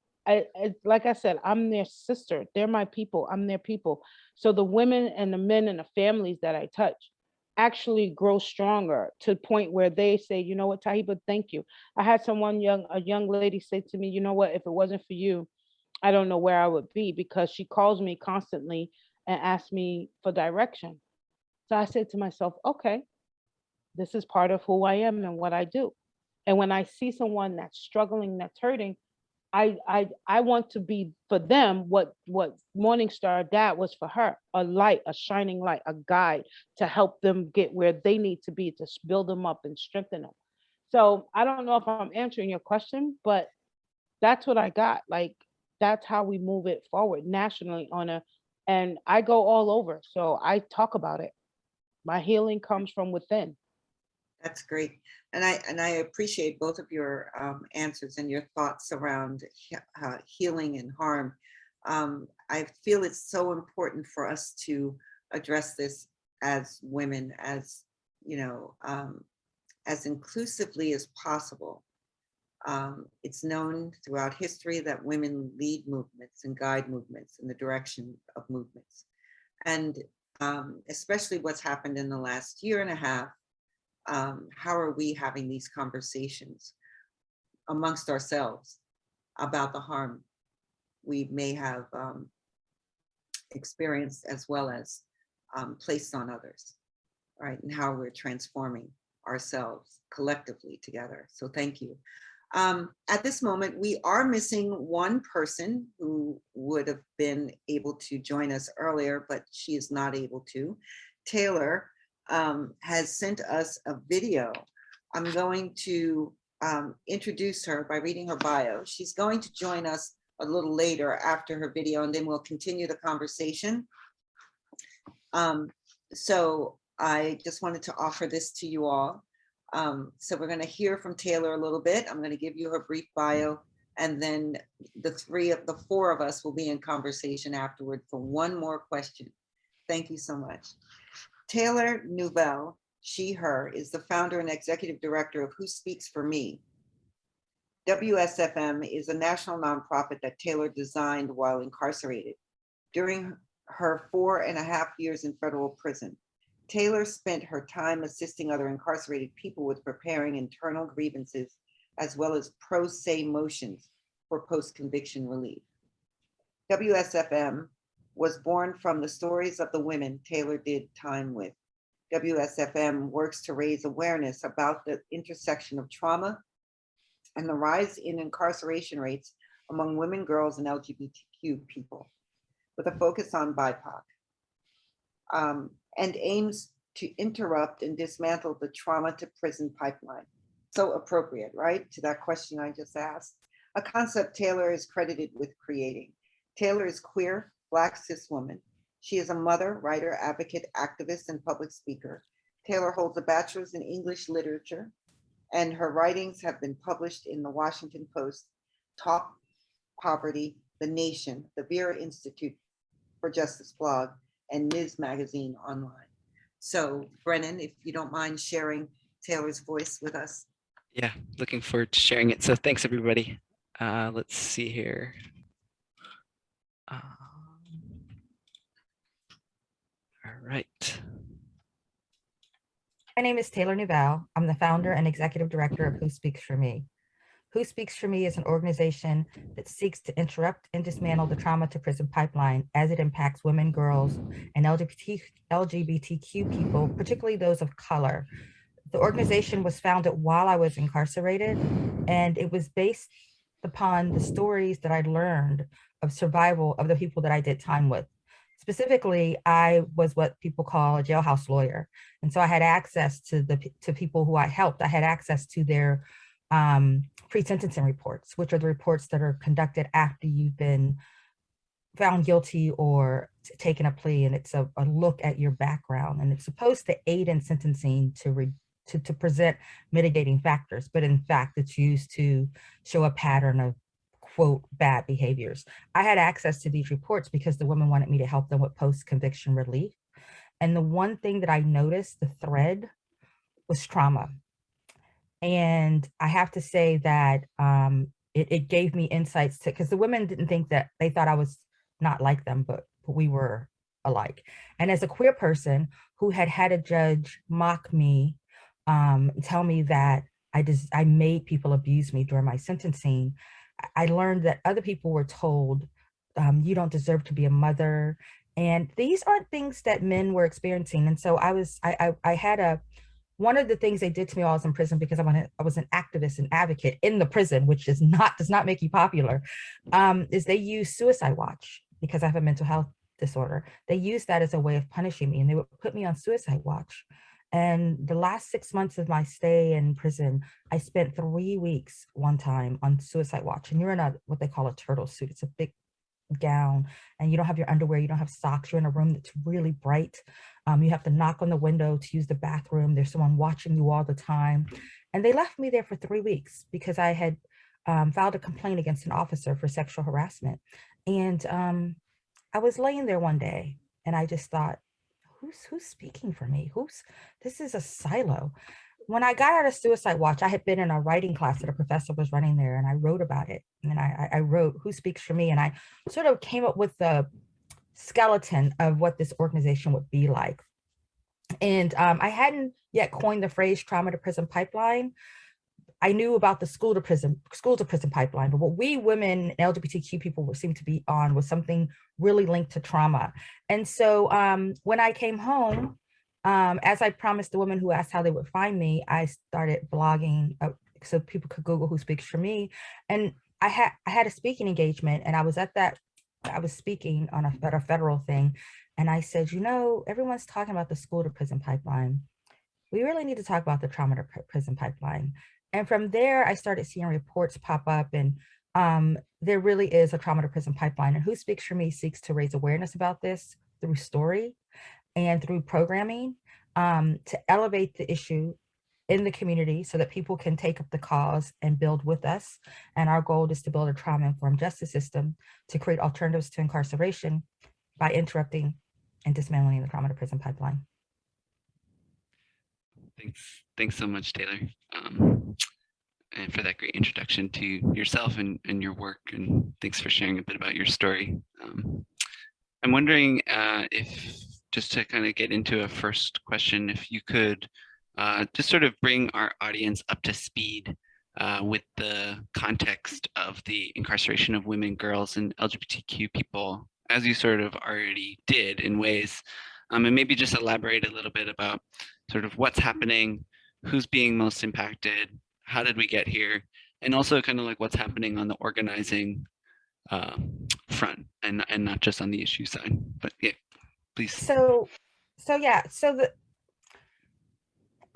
Like I said, I'm their sister. They're my people. I'm their people. So the women and the men and the families that I touch actually grow stronger to the point where they say, you know what, Tiheba, thank you. I had a young lady say to me, you know what, if it wasn't for you, I don't know where I would be, because she calls me constantly and asks me for direction. So I said to myself, okay, this is part of who I am and what I do. And when I see someone that's struggling, that's hurting, I want to be for them what Morningstar Dad was for her, a light, a shining light, a guide to help them get where they need to be, to build them up and strengthen them. So I don't know if I'm answering your question, but that's what I got. Like, that's how we move it forward nationally and I go all over. So I talk about it. My healing comes from within. That's great. And I appreciate both of your answers and your thoughts around healing and harm. I feel it's so important for us to address this as women, as as inclusively as possible. It's known throughout history that women lead movements and guide movements in the direction of movements. And especially what's happened in the last year and a half, how are we having these conversations amongst ourselves about the harm we may have experienced, as well as placed on others, right? And how we're transforming ourselves collectively together. So thank you. At this moment, we are missing one person who would have been able to join us earlier, but she is not able to. Taylar has sent us a video. I'm going to introduce her by reading her bio. She's going to join us a little later after her video, and then we'll continue the conversation. So I just wanted to offer this to you all. So we're going to hear from Taylar a little bit. I'm going to give you her brief bio, and then the four of us will be in conversation afterward for one more question. Thank you so much. Taylar Nuevelle, she, her, is the founder and executive director of Who Speaks for Me. WSFM is a national nonprofit that Taylar designed while incarcerated. During her 4.5 years in federal prison, Taylar spent her time assisting other incarcerated people with preparing internal grievances, as well as pro se motions for post-conviction relief. WSFM was born from the stories of the women Taylar did time with. WSFM works to raise awareness about the intersection of trauma and the rise in incarceration rates among women, girls, and LGBTQ people. with a focus on BIPOC, and aims to interrupt and dismantle the trauma to prison pipeline. So appropriate, right, to that question I just asked. A concept Taylar is credited with creating. Taylar is queer, Black cis woman. She is a mother, writer, advocate, activist, and public speaker. Taylar holds a bachelor's in English literature, and her writings have been published in the Washington Post, Talk Poverty, The Nation, the Vera Institute for Justice blog, and Ms. Magazine online. So Brennan, if you don't mind sharing Taylar's voice with us. Yeah, looking forward to sharing it. So thanks, everybody. Let's see here. All right. My name is Taylar Nuevelle. I'm the founder and executive director of Who Speaks For Me. Who Speaks For Me is an organization that seeks to interrupt and dismantle the trauma to prison pipeline as it impacts women, girls, and LGBTQ people, particularly those of color. The organization was founded while I was incarcerated, and it was based upon the stories that I learned of survival of the people that I did time with. Specifically, I was what people call a jailhouse lawyer. And so I had access to people who I helped. I had access to their pre-sentencing reports, which are the reports that are conducted after you've been found guilty or taken a plea. And it's a look at your background. And it's supposed to aid in sentencing to present mitigating factors. But in fact, it's used to show a pattern of, quote, bad behaviors. I had access to these reports because the women wanted me to help them with post-conviction relief. And the one thing that I noticed, the thread, was trauma. And I have to say that it gave me insights to, because the women didn't think that, they thought I was not like them, but we were alike. And as a queer person who had had a judge mock me, tell me that I made people abuse me during my sentencing, I learned that other people were told, you don't deserve to be a mother. And these aren't things that men were experiencing. And so I had one of the things they did to me while I was in prison, because I was an activist and advocate in the prison, which does not make you popular, is they use suicide watch because I have a mental health disorder. They used that as a way of punishing me, and they would put me on suicide watch. And the last 6 months of my stay in prison, I spent 3 weeks one time on suicide watch. And you're in what they call a turtle suit. It's a big gown, and you don't have your underwear, you don't have socks, you're in a room that's really bright. You have to knock on the window to use the bathroom. There's someone watching you all the time. And they left me there for 3 weeks because I had filed a complaint against an officer for sexual harassment. And I was laying there one day and I just thought, who's speaking for me? This is a silo. When I got out of suicide watch, I had been in a writing class that a professor was running there, and I wrote about it. And I wrote Who Speaks For Me, and I sort of came up with the skeleton of what this organization would be like. And I hadn't yet coined the phrase trauma to prison pipeline. I knew about the school to prison pipeline, but what we women, LGBTQ people seem to be on was something really linked to trauma. And so when I came home, as I promised the women who asked how they would find me, I started blogging so people could Google Who Speaks For Me. And I had a speaking engagement, and I was speaking at a federal thing. And I said, everyone's talking about the school to prison pipeline. We really need to talk about the trauma to prison pipeline. And from there, I started seeing reports pop up, and there really is a trauma to prison pipeline. And Who Speaks For Me seeks to raise awareness about this through story and through programming to elevate the issue in the community so that people can take up the cause and build with us. And our goal is to build a trauma-informed justice system to create alternatives to incarceration by interrupting and dismantling the trauma to prison pipeline. Thanks so much, Taylar, and for that great introduction to yourself and your work, and thanks for sharing a bit about your story. I'm wondering if, just to kind of get into a first question, if you could just sort of bring our audience up to speed with the context of the incarceration of women, girls, and LGBTQ people, as you sort of already did in ways, and maybe just elaborate a little bit about sort of what's happening, who's being most impacted, how did we get here, and also kind of like what's happening on the organizing front and not just on the issue side. But yeah, please. So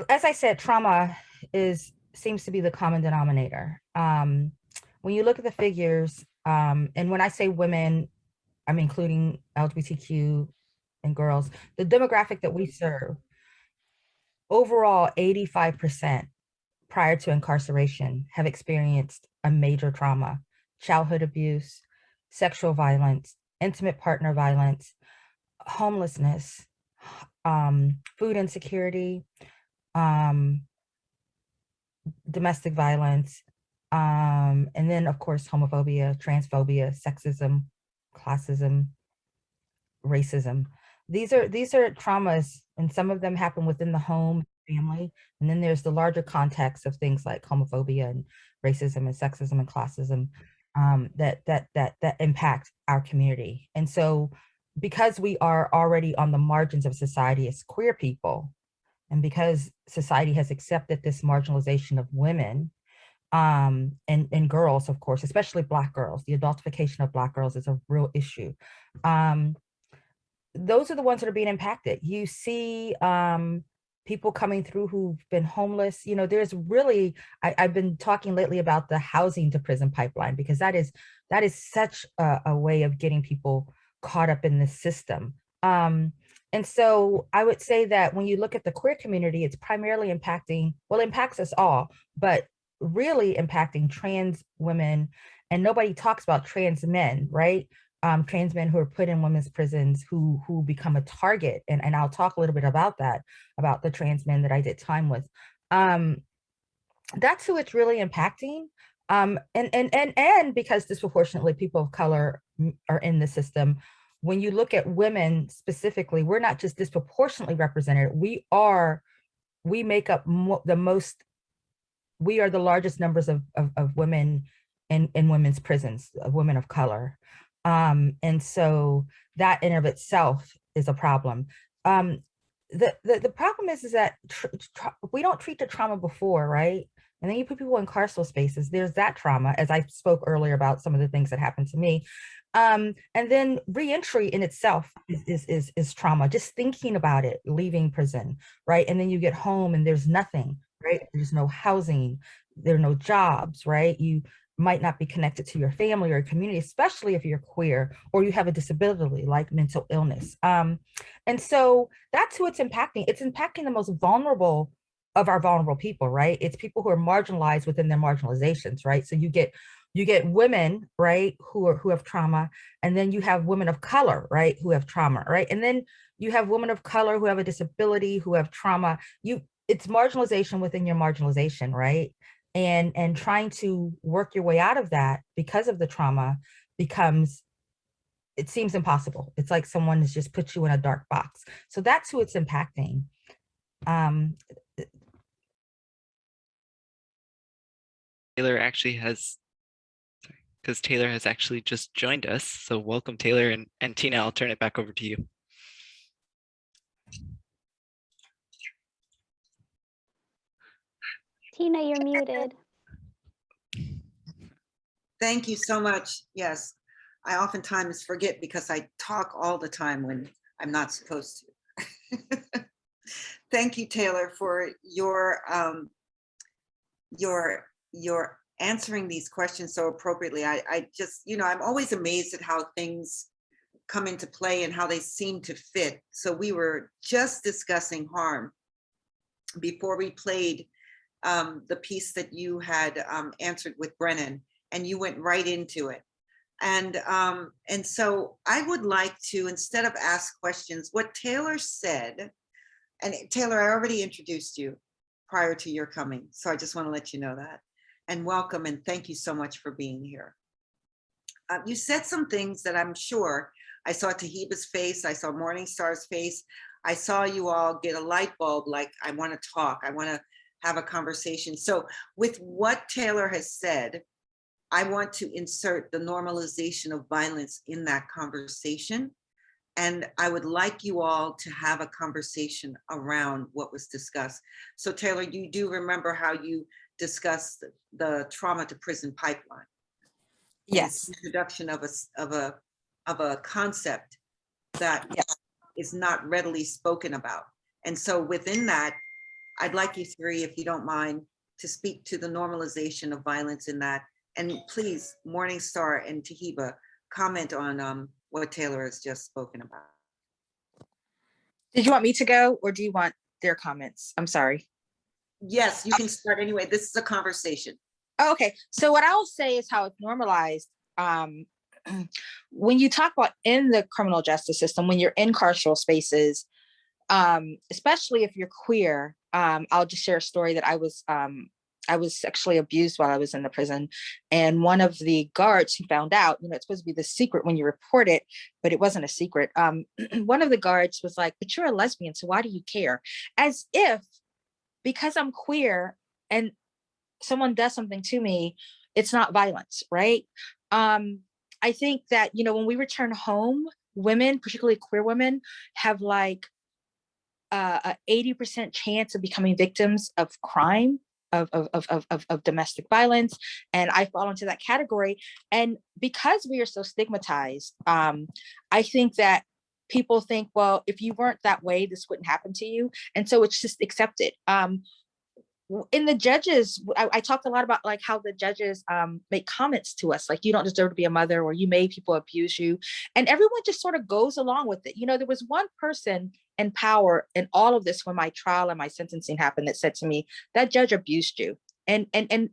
as I said, trauma seems to be the common denominator. When you look at the figures, and when I say women, I'm including LGBTQ and girls, the demographic that we serve, overall 85% prior to incarceration have experienced a major trauma: childhood abuse, sexual violence, intimate partner violence, homelessness, food insecurity, domestic violence, and then of course homophobia, transphobia, sexism, classism, racism. These are traumas, and some of them happen within the home, family, and then there's the larger context of things like homophobia and racism and sexism and classism that impact our community. And so, because we are already on the margins of society as queer people, and because society has accepted this marginalization of women and girls, of course, especially Black girls, the adultification of Black girls is a real issue. Those are the ones that are being impacted. You see people coming through who've been homeless. You know, there's really, I've been talking lately about the housing to prison pipeline, because that is such a way of getting people caught up in the system. And so I would say that when you look at the queer community, it's primarily impacting, well, it impacts us all, but really impacting trans women. And nobody talks about trans men, right? Trans men who are put in women's prisons who become a target. And I'll talk a little bit about that, about the trans men that I did time with. That's who it's really impacting. And because disproportionately people of color are in the system, when you look at women specifically, we're not just disproportionately represented, we make up the most, we are the largest numbers of women in women's prisons, of women of color. And so that in of itself is a problem. The problem is that we don't treat the trauma before, right? And then you put people in carceral spaces, there's that trauma, as I spoke earlier about some of the things that happened to me. And then reentry in itself is trauma, just thinking about it, leaving prison, right? And then you get home and there's nothing, right? There's no housing, there are no jobs, right? You might not be connected to your family or community, especially if you're queer or you have a disability like mental illness. And so that's who it's impacting. It's impacting the most vulnerable of our vulnerable people, right? It's people who are marginalized within their marginalizations, right? So you get women, right, who have trauma, and then you have women of color, right, who have trauma, right? And then you have women of color who have a disability, who have trauma. It's marginalization within your marginalization, right? And trying to work your way out of that because of the trauma it seems impossible. It's like someone has just put you in a dark box. So that's who it's impacting. Taylar actually has, because Taylar has actually just joined us. So welcome, Taylar, and Tina, I'll turn it back over to you. Tina, you're muted. Thank you so much. Yes, I oftentimes forget because I talk all the time when I'm not supposed to. Thank you, Taylar, for your answering these questions so appropriately. I just, I'm always amazed at how things come into play and how they seem to fit. So we were just discussing harm before we played the piece that you had answered with Brennan, and you went right into it. And so I would like to, instead of ask questions, what Taylar said, and Taylar, I already introduced you prior to your coming, so I just want to let you know that. And welcome, and thank you so much for being here. You said some things that I'm sure, I saw Tiheba's face, I saw Morning Star's face, I saw you all get a light bulb, like, I want to talk, I want to have a conversation. So with what Taylar has said, I want to insert the normalization of violence in that conversation. And I would like you all to have a conversation around what was discussed. So Taylar, you do remember how you discussed the trauma to prison pipeline? Yes. Introduction of a of a concept that is not readily spoken about. And so within that, I'd like you three, if you don't mind, to speak to the normalization of violence in that. And please, Morning Star and Tiheba, comment on what Taylar has just spoken about. Did you want me to go or do you want their comments? I'm sorry. Yes, you can start anyway. This is a conversation. Oh, okay. So what I'll say is how it's normalized. When you talk about in the criminal justice system, when you're in carceral spaces, especially if you're queer, I'll just share a story that I was sexually abused while I was in the prison. And one of the guards who found out, you know, it's supposed to be the secret when you report it, but it wasn't a secret. One of the guards was like, but you're a lesbian, so why do you care? As if because I'm queer and someone does something to me, it's not violence, right? I think that, you know, when we return home, women, particularly queer women, have like a 80% chance of becoming victims of crime, of domestic violence. And I fall into that category. And because we are so stigmatized, I think that people think, well, if you weren't that way, this wouldn't happen to you. And so it's just accepted. In the judges, I talked a lot about like how the judges make comments to us, like you don't deserve to be a mother, or you made people abuse you. And everyone just sort of goes along with it. You know, there was one person in power in all of this when my trial and my sentencing happened that said to me, that judge abused you. And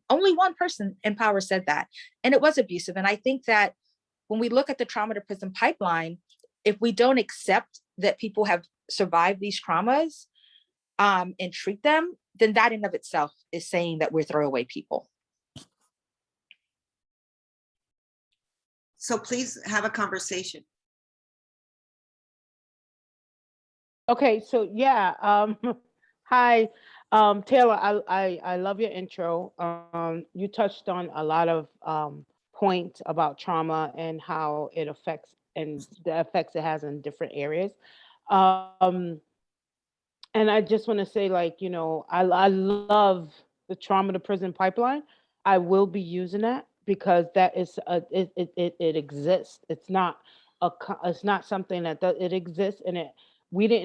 only one person in power said that. And it was abusive. And I think that when we look at the trauma to prison pipeline, if we don't accept that people have survived these traumas and treat them, then that in of itself is saying that we're throwaway people. So please have a conversation. Okay, so yeah, hi, Taylor, I love your intro. You touched on a lot of points about trauma and how it affects and the effects it has in different areas. And I just want to say, like, you know, I love the trauma to prison pipeline. I will be using that because that is it exists. It's not it's not something that it exists, and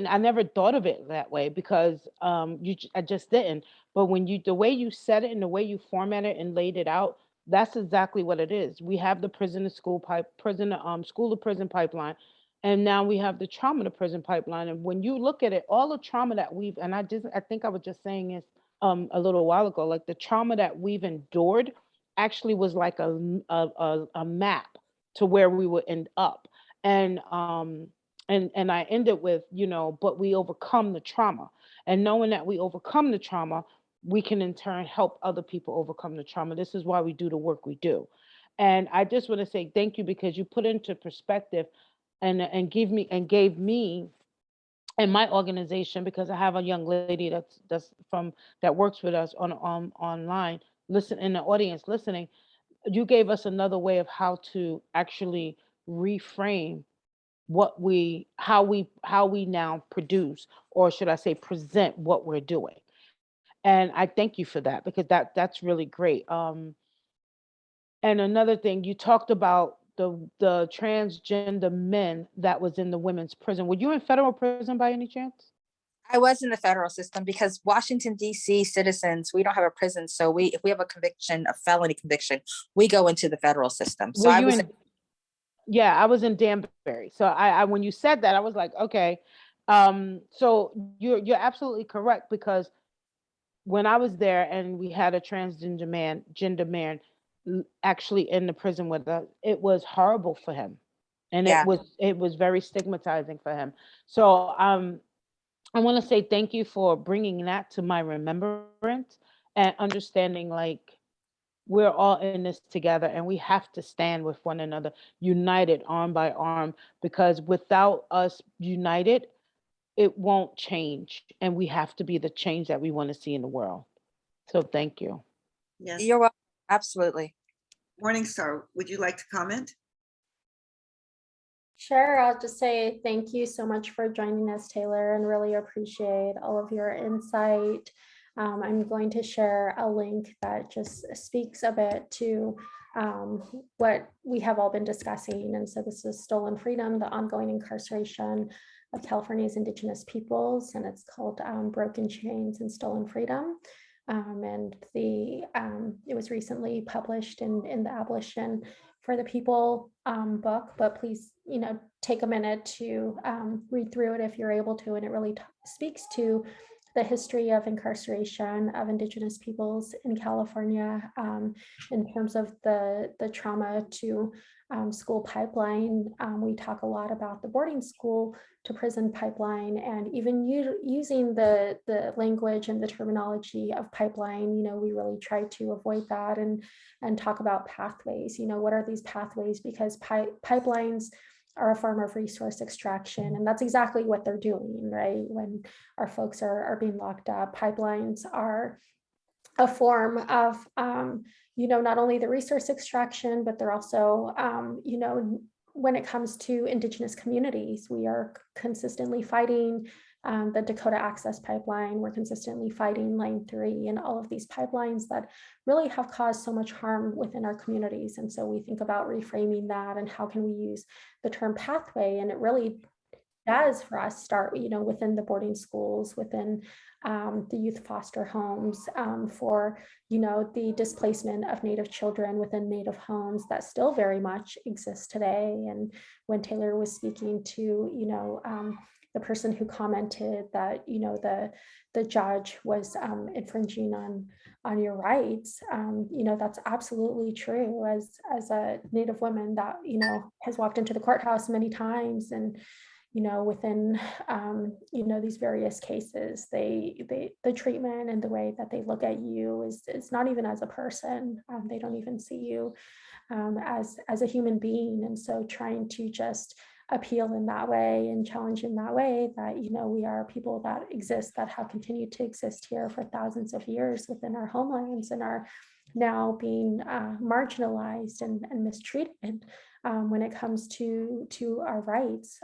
I never thought of it that way because I just didn't. But when the way you said it and the way you format it and laid it out, that's exactly what it is. We have the school to prison pipeline. And now we have the trauma to prison pipeline. And when you look at it, all the trauma that and I think I was just saying this a little while ago, like the trauma that we've endured actually was like a map to where we would end up. And I ended with, you know, but we overcome the trauma. And knowing that we overcome the trauma, we can in turn help other people overcome the trauma. This is why we do the work we do. And I just want to say thank you because you put into perspective and gave me and my organization, because I have a young lady that works with us on online, listen in the audience listening. You gave us another way of how to actually reframe how we now produce, or should I say present what we're doing. And I thank you for that because that's really great. And another thing, you talked about the transgender men that was in the women's prison. Were you in federal prison by any chance? I was in the federal system because Washington, D.C. citizens, we don't have a prison. So if we have a conviction, a felony conviction, we go into the federal system. So I was yeah, I was in Danbury. So I when you said that, I was like, okay. So you're absolutely correct because when I was there and we had a transgender man actually in the prison with us, it was horrible for him. And Yeah. it was very stigmatizing for him. So I want to say thank you for bringing that to my remembrance and understanding like we're all in this together and we have to stand with one another, united arm by arm, because without us united, it won't change. And we have to be the change that we want to see in the world. So thank you. Yes. You're welcome. Absolutely. Morning Star, would you like to comment? Sure, I'll just say thank you so much for joining us, Taylar, and really appreciate all of your insight. I'm going to share a link that just speaks a bit to what we have all been discussing. And so this is Stolen Freedom, the ongoing incarceration of California's Indigenous peoples, and it's called Broken Chains and Stolen Freedom. And it was recently published in the Abolition for the People book, but please, take a minute to read through it if you're able to, and it really speaks to the history of incarceration of Indigenous peoples in California in terms of the trauma to school pipeline. We talk a lot about the boarding school to prison pipeline, and even using the language and the terminology of pipeline, we really try to avoid that and talk about pathways. What are these pathways? Because pipelines are a form of resource extraction, and that's exactly what they're doing, right? When our folks are being locked up, pipelines are a form of, not only the resource extraction, but they're also, when it comes to Indigenous communities, we are consistently fighting the Dakota Access Pipeline. We're consistently fighting Line 3 and all of these pipelines that really have caused so much harm within our communities. And so we think about reframing that and how can we use the term pathway, and it really does for us start, within the boarding schools, within the youth foster homes, for, the displacement of Native children within Native homes that still very much exist today. And when Taylar was speaking to, the person who commented that, the judge was infringing on your rights, that's absolutely true. As a Native woman that, has walked into the courthouse many times, and within these various cases, the treatment and the way that they look at you is not even as a person. They don't even see you as a human being. And so trying to just appeal in that way and challenge in that way that, we are people that exist, that have continued to exist here for thousands of years within our homelands, and are now being marginalized and mistreated when it comes to our rights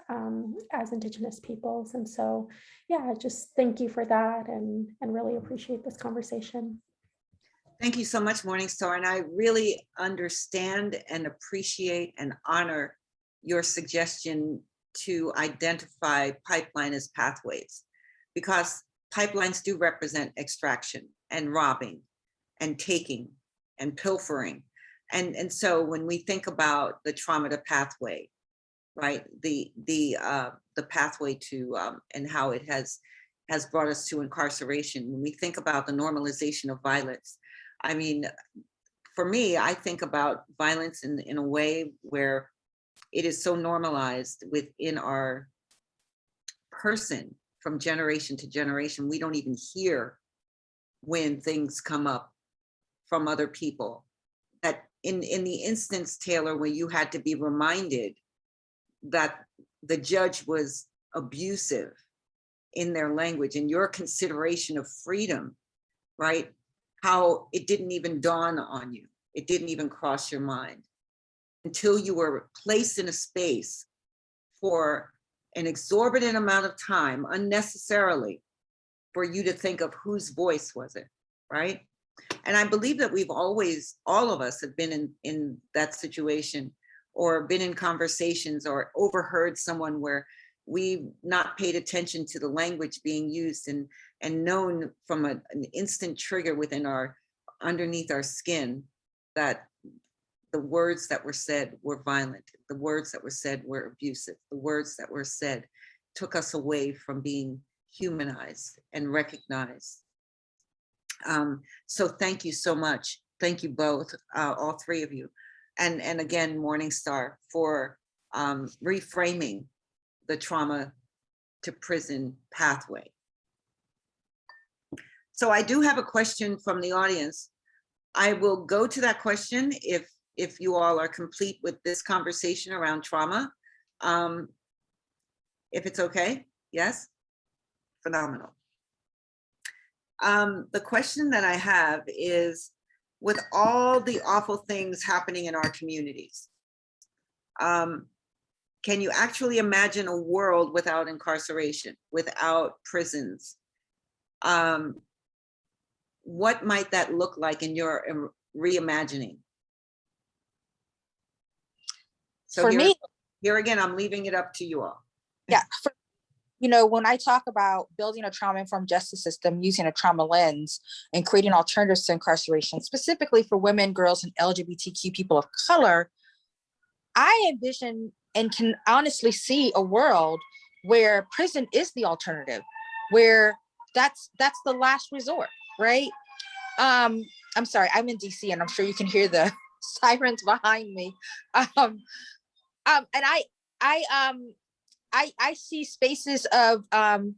as Indigenous peoples. And so, yeah, just thank you for that, and really appreciate this conversation. Thank you so much, Morning Star. And I really understand and appreciate and honor your suggestion to identify pipeline as pathways, because pipelines do represent extraction and robbing and taking and pilfering. And so when we think about the trauma to pathway, right, the pathway to and how it has brought us to incarceration, when we think about the normalization of violence, I mean, for me, I think about violence in a way where it is so normalized within our person from generation to generation. We don't even hear when things come up from other people. That in the instance, Taylar, where you had to be reminded that the judge was abusive in their language and your consideration of freedom, right? How it didn't even dawn on you. It didn't even cross your mind until you were placed in a space for an exorbitant amount of time, unnecessarily, for you to think of whose voice was it, right? And I believe that we've always, all of us have been in that situation, or been in conversations, or overheard someone where we've not paid attention to the language being used, and known from an instant trigger within underneath our skin, that the words that were said were violent. The words that were said were abusive. The words that were said took us away from being humanized and recognized. So thank you so much. Thank you both, all three of you. And again, Morning Star, for reframing the trauma to prison pathway. So I do have a question from the audience. I will go to that question if you all are complete with this conversation around trauma. If it's okay, yes? Phenomenal. The question that I have is, with all the awful things happening in our communities, can you actually imagine a world without incarceration, without prisons? What might that look like in your reimagining? So for me, here again, I'm leaving it up to you all. yeah, you know, when I talk about building a trauma-informed justice system using a trauma lens and creating alternatives to incarceration, specifically for women, girls, and LGBTQ people of color, I envision and can honestly see a world where prison is the alternative, where that's the last resort, right? I'm sorry, I'm in DC, and I'm sure you can hear the sirens behind me. And I see spaces of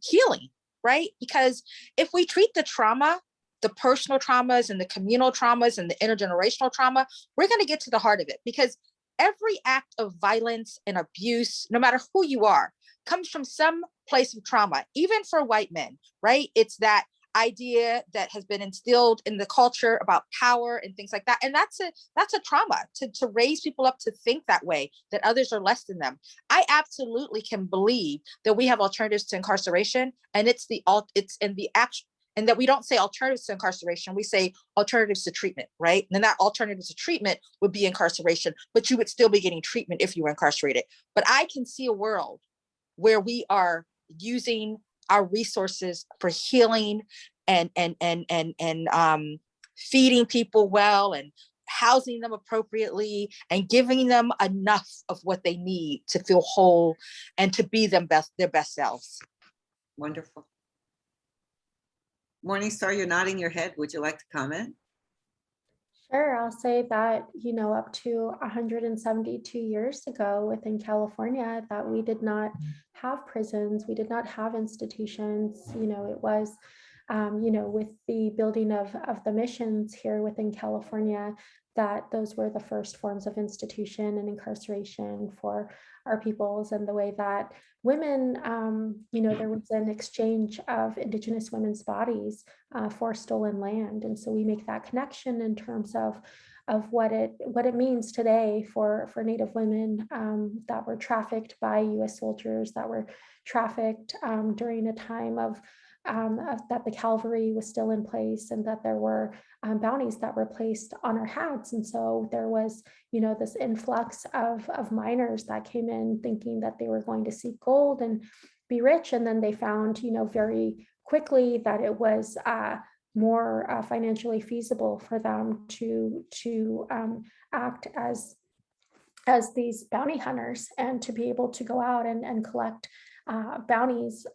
healing, right? Because if we treat the trauma, the personal traumas and the communal traumas and the intergenerational trauma, we're going to get to the heart of it. Because every act of violence and abuse, no matter who you are, comes from some place of trauma, even for white men, right? It's that idea that has been instilled in the culture about power and things like that. And that's a trauma to raise people up to think that way, that others are less than them. I absolutely can believe that we have alternatives to incarceration, and it's in the action, and that we don't say alternatives to incarceration, we say alternatives to treatment, right? And then that alternatives to treatment would be incarceration, but you would still be getting treatment if you were incarcerated. But I can see a world where we are using our resources for healing and feeding people well and housing them appropriately and giving them enough of what they need to feel whole and to be their best selves. Wonderful. Morning Star, you're nodding your head. Would you like to comment? Sure, I'll say that, you know, up to 172 years ago within California, that we did not have prisons, we did not have institutions. You know, it was, you know, with the building of the missions here within California, that those were the first forms of institution and incarceration for our peoples, and the way that women, you know, there was an exchange of Indigenous women's bodies for stolen land. And so we make that connection in terms of what it means today for Native women that were trafficked by US soldiers, that were trafficked during a time of that the cavalry was still in place, and that there were bounties that were placed on our heads. And so there was, you know, this influx of miners that came in thinking that they were going to seek gold and be rich. And then they found, you know, very quickly that it was more financially feasible for them to act as these bounty hunters, and to be able to go out and collect bounties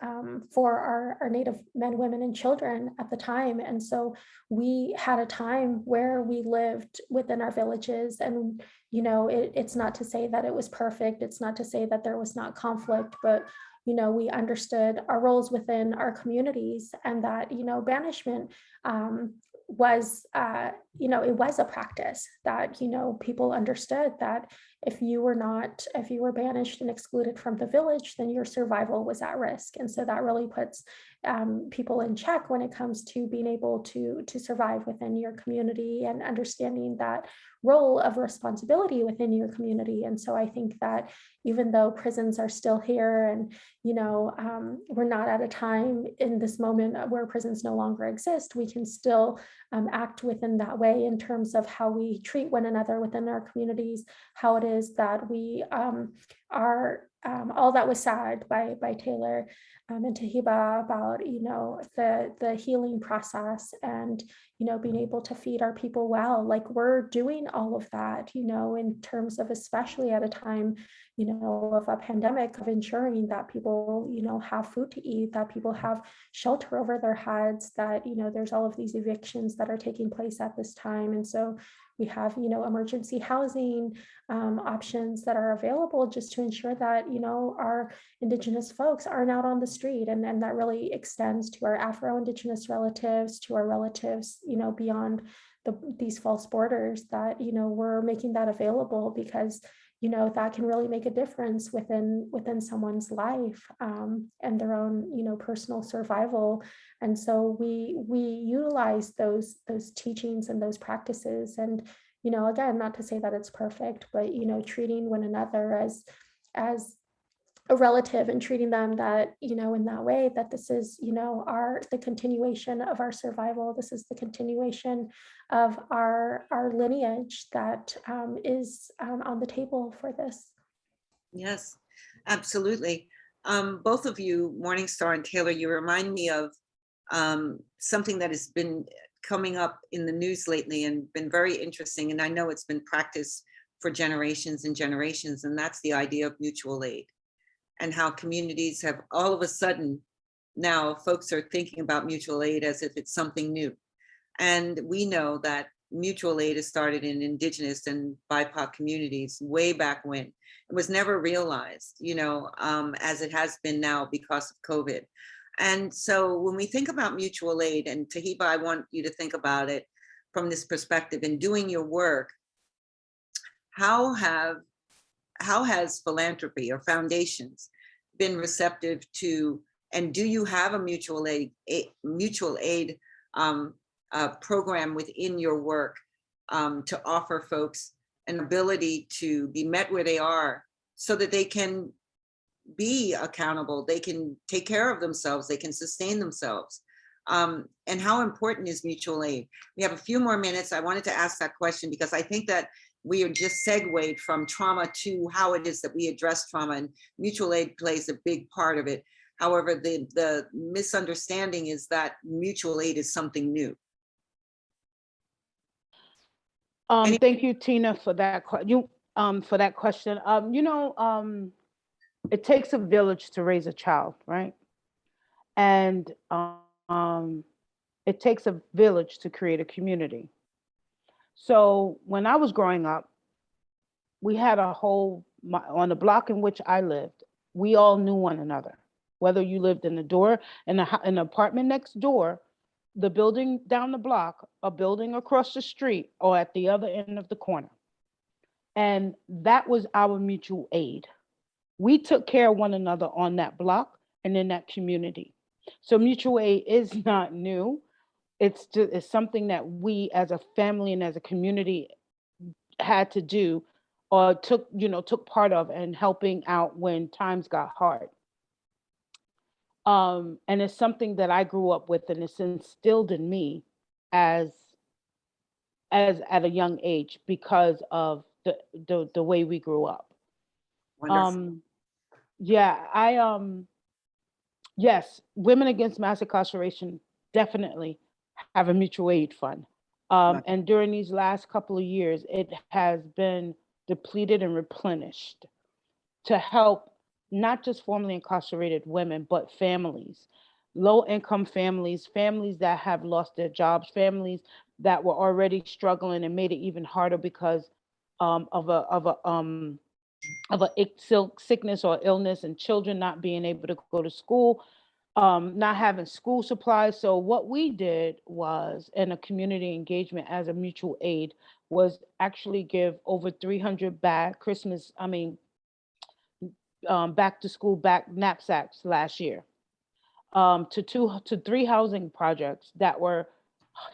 for our Native men, women, and children at the time. And so we had a time where we lived within our villages, and, you know, it's not to say that it was perfect. It's not to say that there was not conflict, but, you know, we understood our roles within our communities, and that, you know, banishment was, you know, it was a practice that, you know, people understood that if you were banished and excluded from the village, then your survival was at risk. And so that really puts people in check when it comes to being able to survive within your community, and understanding that role of responsibility within your community. And so I think that even though prisons are still here, and, you know, we're not at a time in this moment where prisons no longer exist, we can still act within that way in terms of how we treat one another within our communities, how it is that we are all that was said by Taylar and Tiheba about, you know, the healing process, and, you know, being able to feed our people well. Like, we're doing all of that, you know, in terms of, especially at a time, you know, of a pandemic, of ensuring that people, you know, have food to eat, that people have shelter over their heads, that, you know, there's all of these evictions that are taking place at this time. And so we have, you know, emergency housing options that are available, just to ensure that, you know, our Indigenous folks aren't out on the street. And that really extends to our Afro-Indigenous relatives, to our relatives, you know, beyond these false borders, that, you know, we're making that available, because, you know, that can really make a difference within someone's life and their own, you know, personal survival. And so we utilize those teachings and those practices. And, you know, again, not to say that it's perfect, but, you know, treating one another as a relative, and treating them that, you know, in that way, that this is, you know, the continuation of our survival. This is the continuation of our lineage that is on the table for this. Yes, absolutely. Both of you, Morning Star and Taylor, you remind me of something that has been coming up in the news lately and been very interesting. And I know it's been practiced for generations and generations, and that's the idea of mutual aid and how communities have all of a sudden now folks are thinking about mutual aid as if it's something new. And we know that mutual aid has started in Indigenous and BIPOC communities way back when. It was never realized, as it has been now because of COVID. And so when we think about mutual aid, and Tiheba, I want you to think about it from this perspective. In doing your work, how has philanthropy or foundations been receptive to, and do you have a mutual aid program within your work to offer folks an ability to be met where they are so that they can be accountable, they can take care of themselves, they can sustain themselves? And how important is mutual aid? We have a few more minutes. I wanted to ask that question because I think that we are just segued from trauma to how it is that we address trauma, and mutual aid plays a big part of it. However, the misunderstanding is that mutual aid is something new. Thank you, Tina, for that question. It takes a village to raise a child, right? And it takes a village to create a community. So when I was growing up, we had on the block in which I lived, we all knew one another. Whether you lived in an apartment next door, the building down the block, a building across the street, or at the other end of the corner. And that was our mutual aid. We took care of one another on that block and in that community. So mutual aid is not new. It's something that we as a family and as a community had to do, or took part of, and helping out when times got hard. And it's something that I grew up with, and it's instilled in me as at a young age because of the way we grew up. Wonderful. Yes, Women Against Mass Incarceration definitely have a mutual aid fund. And during these last couple of years, it has been depleted and replenished to help not just formerly incarcerated women, but families, low-income families, families that have lost their jobs, families that were already struggling and made it even harder because of a sickness or illness, and children not being able to go to school, not having school supplies. So what we did was, in a community engagement as a mutual aid, was actually give over 300 back to school back knapsacks last year, to 3 housing projects that were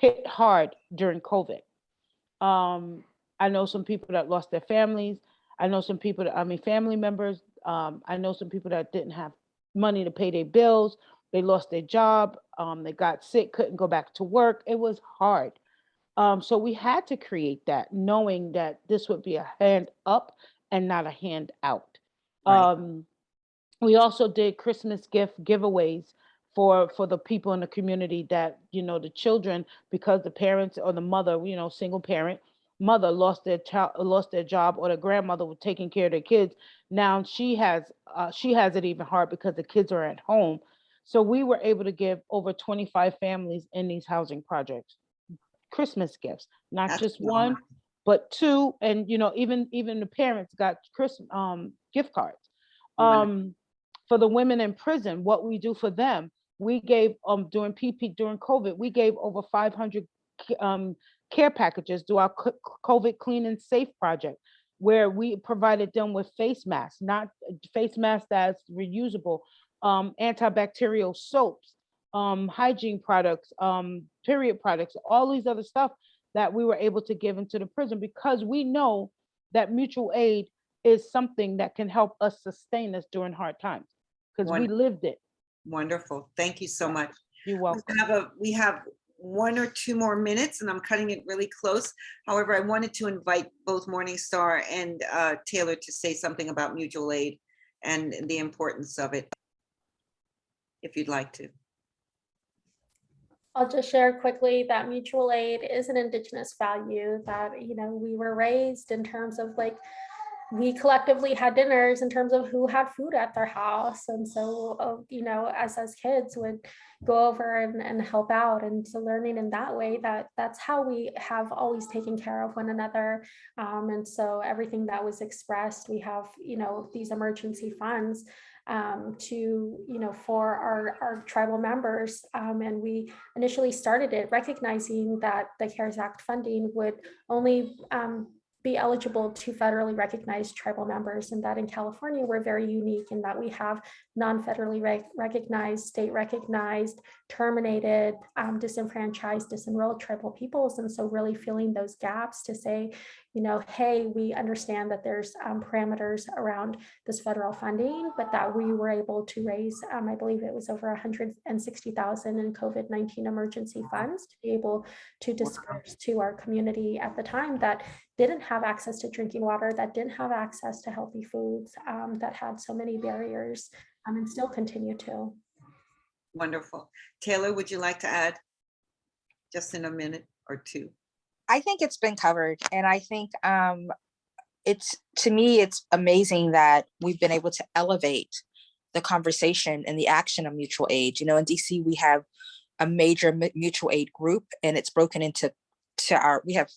hit hard during COVID. I know some people that lost their families. I know some people family members. I know some people that didn't have money to pay their bills. They lost their job. They got sick, couldn't go back to work. It was hard. So we had to create that, knowing that this would be a hand up and not a hand out. Right. We also did Christmas giveaways for the people in the community that, the children, because the parents or the mother, single parent mother lost their job, or the grandmother was taking care of their kids. Now she has it even hard because the kids are at home. So we were able to give over 25 families in these housing projects Christmas gifts, not That's just phenomenal. one, but 2. And even the parents got Christmas gift cards. For the women in prison, what we do for them, we gave during COVID, we gave over 500 care packages through our COVID Clean and Safe project, where we provided them with face masks, not face masks that's reusable, antibacterial soaps, hygiene products, period products, all these other stuff that we were able to give into the prison, because we know that mutual aid is something that can help us sustain us during hard times, because we lived it. Wonderful. Thank you so much. You're welcome. We have 1 or 2 more minutes, and I'm cutting it really close. However, I wanted to invite both Morning Star and Taylar to say something about mutual aid and the importance of it, if you'd like to. I'll just share quickly that mutual aid is an Indigenous value that, we were raised in terms of like, we collectively had dinners in terms of who had food at their house. And so, as kids would go over and help out. And so learning in that way, that's how we have always taken care of one another. And so everything that was expressed, we have, these emergency funds for our tribal members. And we initially started it recognizing that the CARES Act funding would only be eligible to federally recognized tribal members, and that in California, we're very unique in that we have non-federally recognized, state recognized, terminated, disenfranchised, disenrolled tribal peoples. And so really filling those gaps to say, hey, we understand that there's parameters around this federal funding, but that we were able to raise, I believe it was over 160,000 in COVID-19 emergency funds to be able to disperse to our community at the time that didn't have access to drinking water, that didn't have access to healthy foods, that had so many barriers, and still continue to. Wonderful. Taylar, would you like to add just in a minute or two? I think it's been covered, and I think to me, it's amazing that we've been able to elevate the conversation and the action of mutual aid. In DC, we have a major mutual aid group, and it's broken into we have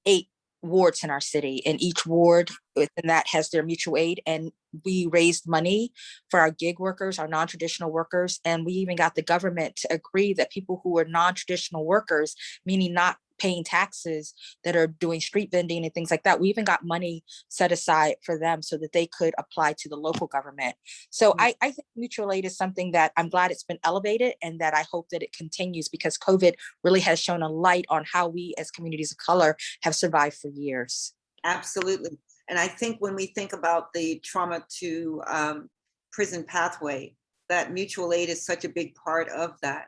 8 wards in our city, and each ward within that has their mutual aid. And we raised money for our gig workers, our non-traditional workers, and we even got the government to agree that people who are non-traditional workers, meaning not paying taxes, that are doing street vending and things like that, we even got money set aside for them so that they could apply to the local government. So I think mutual aid is something that I'm glad it's been elevated, and that I hope that it continues, because COVID really has shown a light on how we as communities of color have survived for years. Absolutely. And I think when we think about the trauma to prison pathway, that mutual aid is such a big part of that.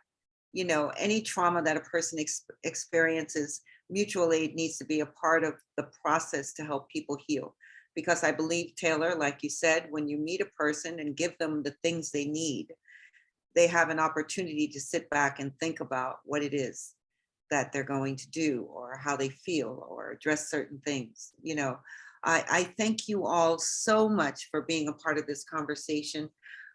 Any trauma that a person experiences, mutual aid needs to be a part of the process to help people heal. Because I believe, Taylar, like you said, when you meet a person and give them the things they need, they have an opportunity to sit back and think about what it is that they're going to do, or how they feel, or address certain things. I thank you all so much for being a part of this conversation.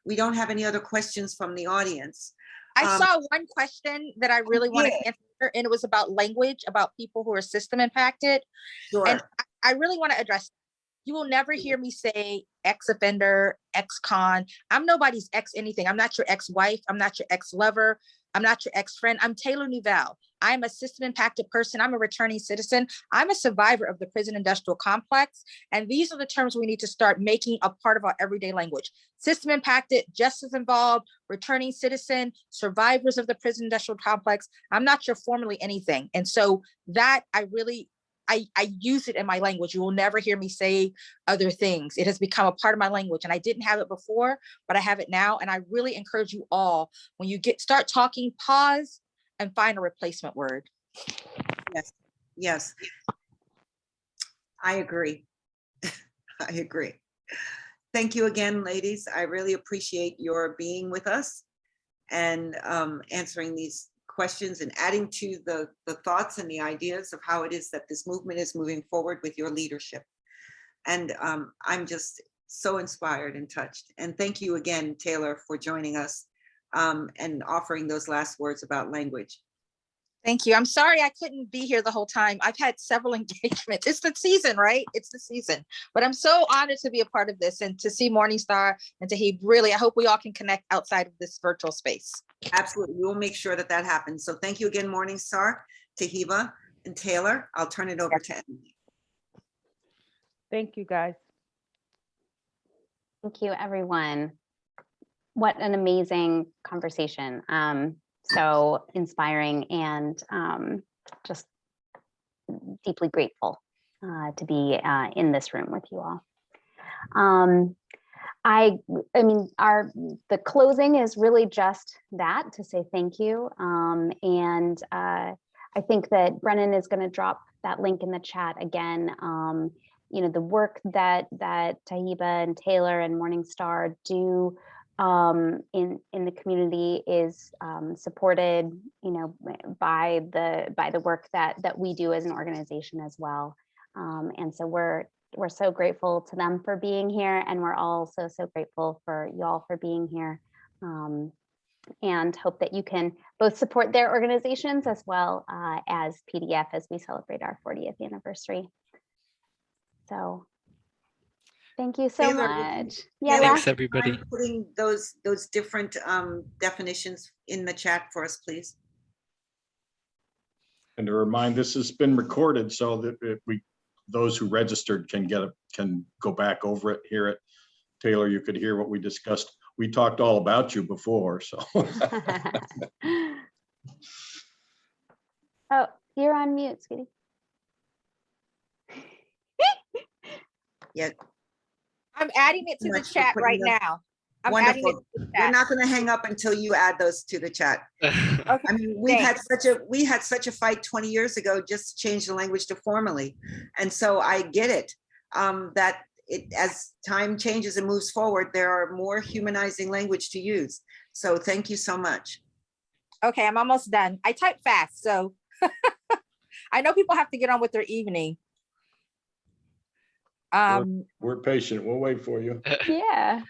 We don't have any other questions from the audience. I saw one question that I really want to answer, and it was about language, about people who are system impacted. Sure. And I really want to address, you will never hear me say ex-offender, ex-con. I'm nobody's ex anything. I'm not your ex-wife. I'm not your ex-lover. I'm not your ex-friend. I'm Taylar Nuevelle. I'm a system impacted person. I'm a returning citizen. I'm a survivor of the prison industrial complex. And these are the terms we need to start making a part of our everyday language. System impacted, justice involved, returning citizen, survivors of the prison industrial complex. I'm not your formerly anything. And so that I use it in my language. You will never hear me say other things. It has become a part of my language, and I didn't have it before, but I have it now. And I really encourage you all, when you start talking, pause and find a replacement word. Yes. I agree. I agree. Thank you again, ladies. I really appreciate your being with us and answering these questions and adding to the thoughts and the ideas of how it is that this movement is moving forward with your leadership. And I'm just so inspired and touched. And thank you again, Taylar, for joining us and offering those last words about language. Thank you. I'm sorry I couldn't be here the whole time. I've had several engagements. It's the season, right? It's the season. But I'm so honored to be a part of this and to see Morning Star and Tiheba. Really, I hope we all can connect outside of this virtual space. Absolutely. We'll make sure that that happens. So thank you again, Morning Star, Tiheba, and Taylar. I'll turn it over to Emily. Thank you, guys. Thank you, everyone. What an amazing conversation. So inspiring and just deeply grateful to be in this room with you all. I mean, the closing is really just that, to say thank you. And I think that Brennan is going to drop that link in the chat again. You know, the work that Tiheba and Taylar and Morning Star do in the community is supported, you know, by the work that we do as an organization as well. And so we're so grateful to them for being here, and we're also so grateful for y'all for being here, and hope that you can both support their organizations as well as PDF as we celebrate our 40th anniversary. So thank you so Taylar, much. Taylar, Thanks, Les? everybody. mind putting those different definitions in the chat for us, please. And to remind, this has been recorded so that if those who registered can go back over it, hear it. Taylar, you could hear what we discussed. We talked all about you before, so. Oh, you're on mute, sweetie. Yeah. I'm adding it to the Much for chat putting right those- now. I'm adding it Wonderful. to the We're chat. not going to hang up until you add those to the chat. Okay, I mean, we had such a fight 20 years ago just to change the language to formally. And so I get it, that as time changes and moves forward, there are more humanizing language to use. So thank you so much. okay, I'm almost done. I type fast, so I know people have to get on with their evening. We're patient. We'll wait for you. Yeah.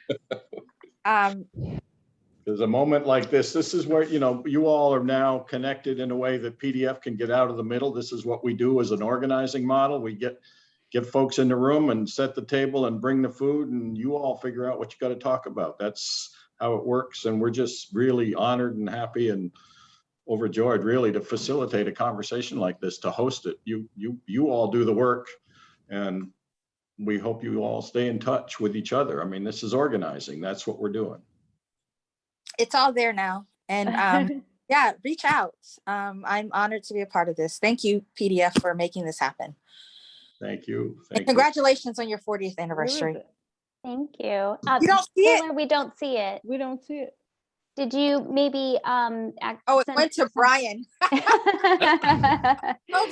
There's a moment like this is where, you know, you all are now connected in a way that PDF can get out of the middle. This is what we do as an organizing model. We get folks in the room and set the table and bring the food, and you all figure out what you got to talk about. That's how it works. And we're just really honored and happy and overjoyed really to facilitate a conversation like this, to host it. You all do the work, and we hope you all stay in touch with each other. I mean, this is organizing. That's what we're doing. It's all there now. And yeah, reach out. I'm honored to be a part of this. Thank you, PDF, for making this happen. Thank you. And congratulations on your 40th anniversary. Thank you. You don't see Taylor, it? we don't see it. We don't see it. Did you maybe Oh, it went to Brian. Hold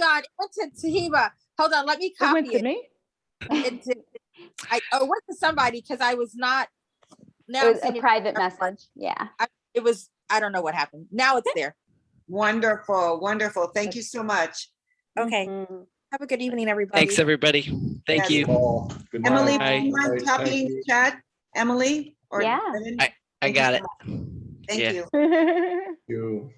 on, it went to Tiheba. Hold on, let me copy It went to me. It went to somebody because I was not. Now It was I'm sending a private message. Yeah. It was, I don't know what happened. Now it's there. Wonderful, wonderful. Thank you so much. Okay. Mhm. Have a good evening, everybody. Thanks, everybody. Thank Yes. you. Good Emily, night. do you mind Thank copying you. the chat? Emily? Or Yeah. Brennan? I Thank you got so it. much. Thank Yeah. you. You.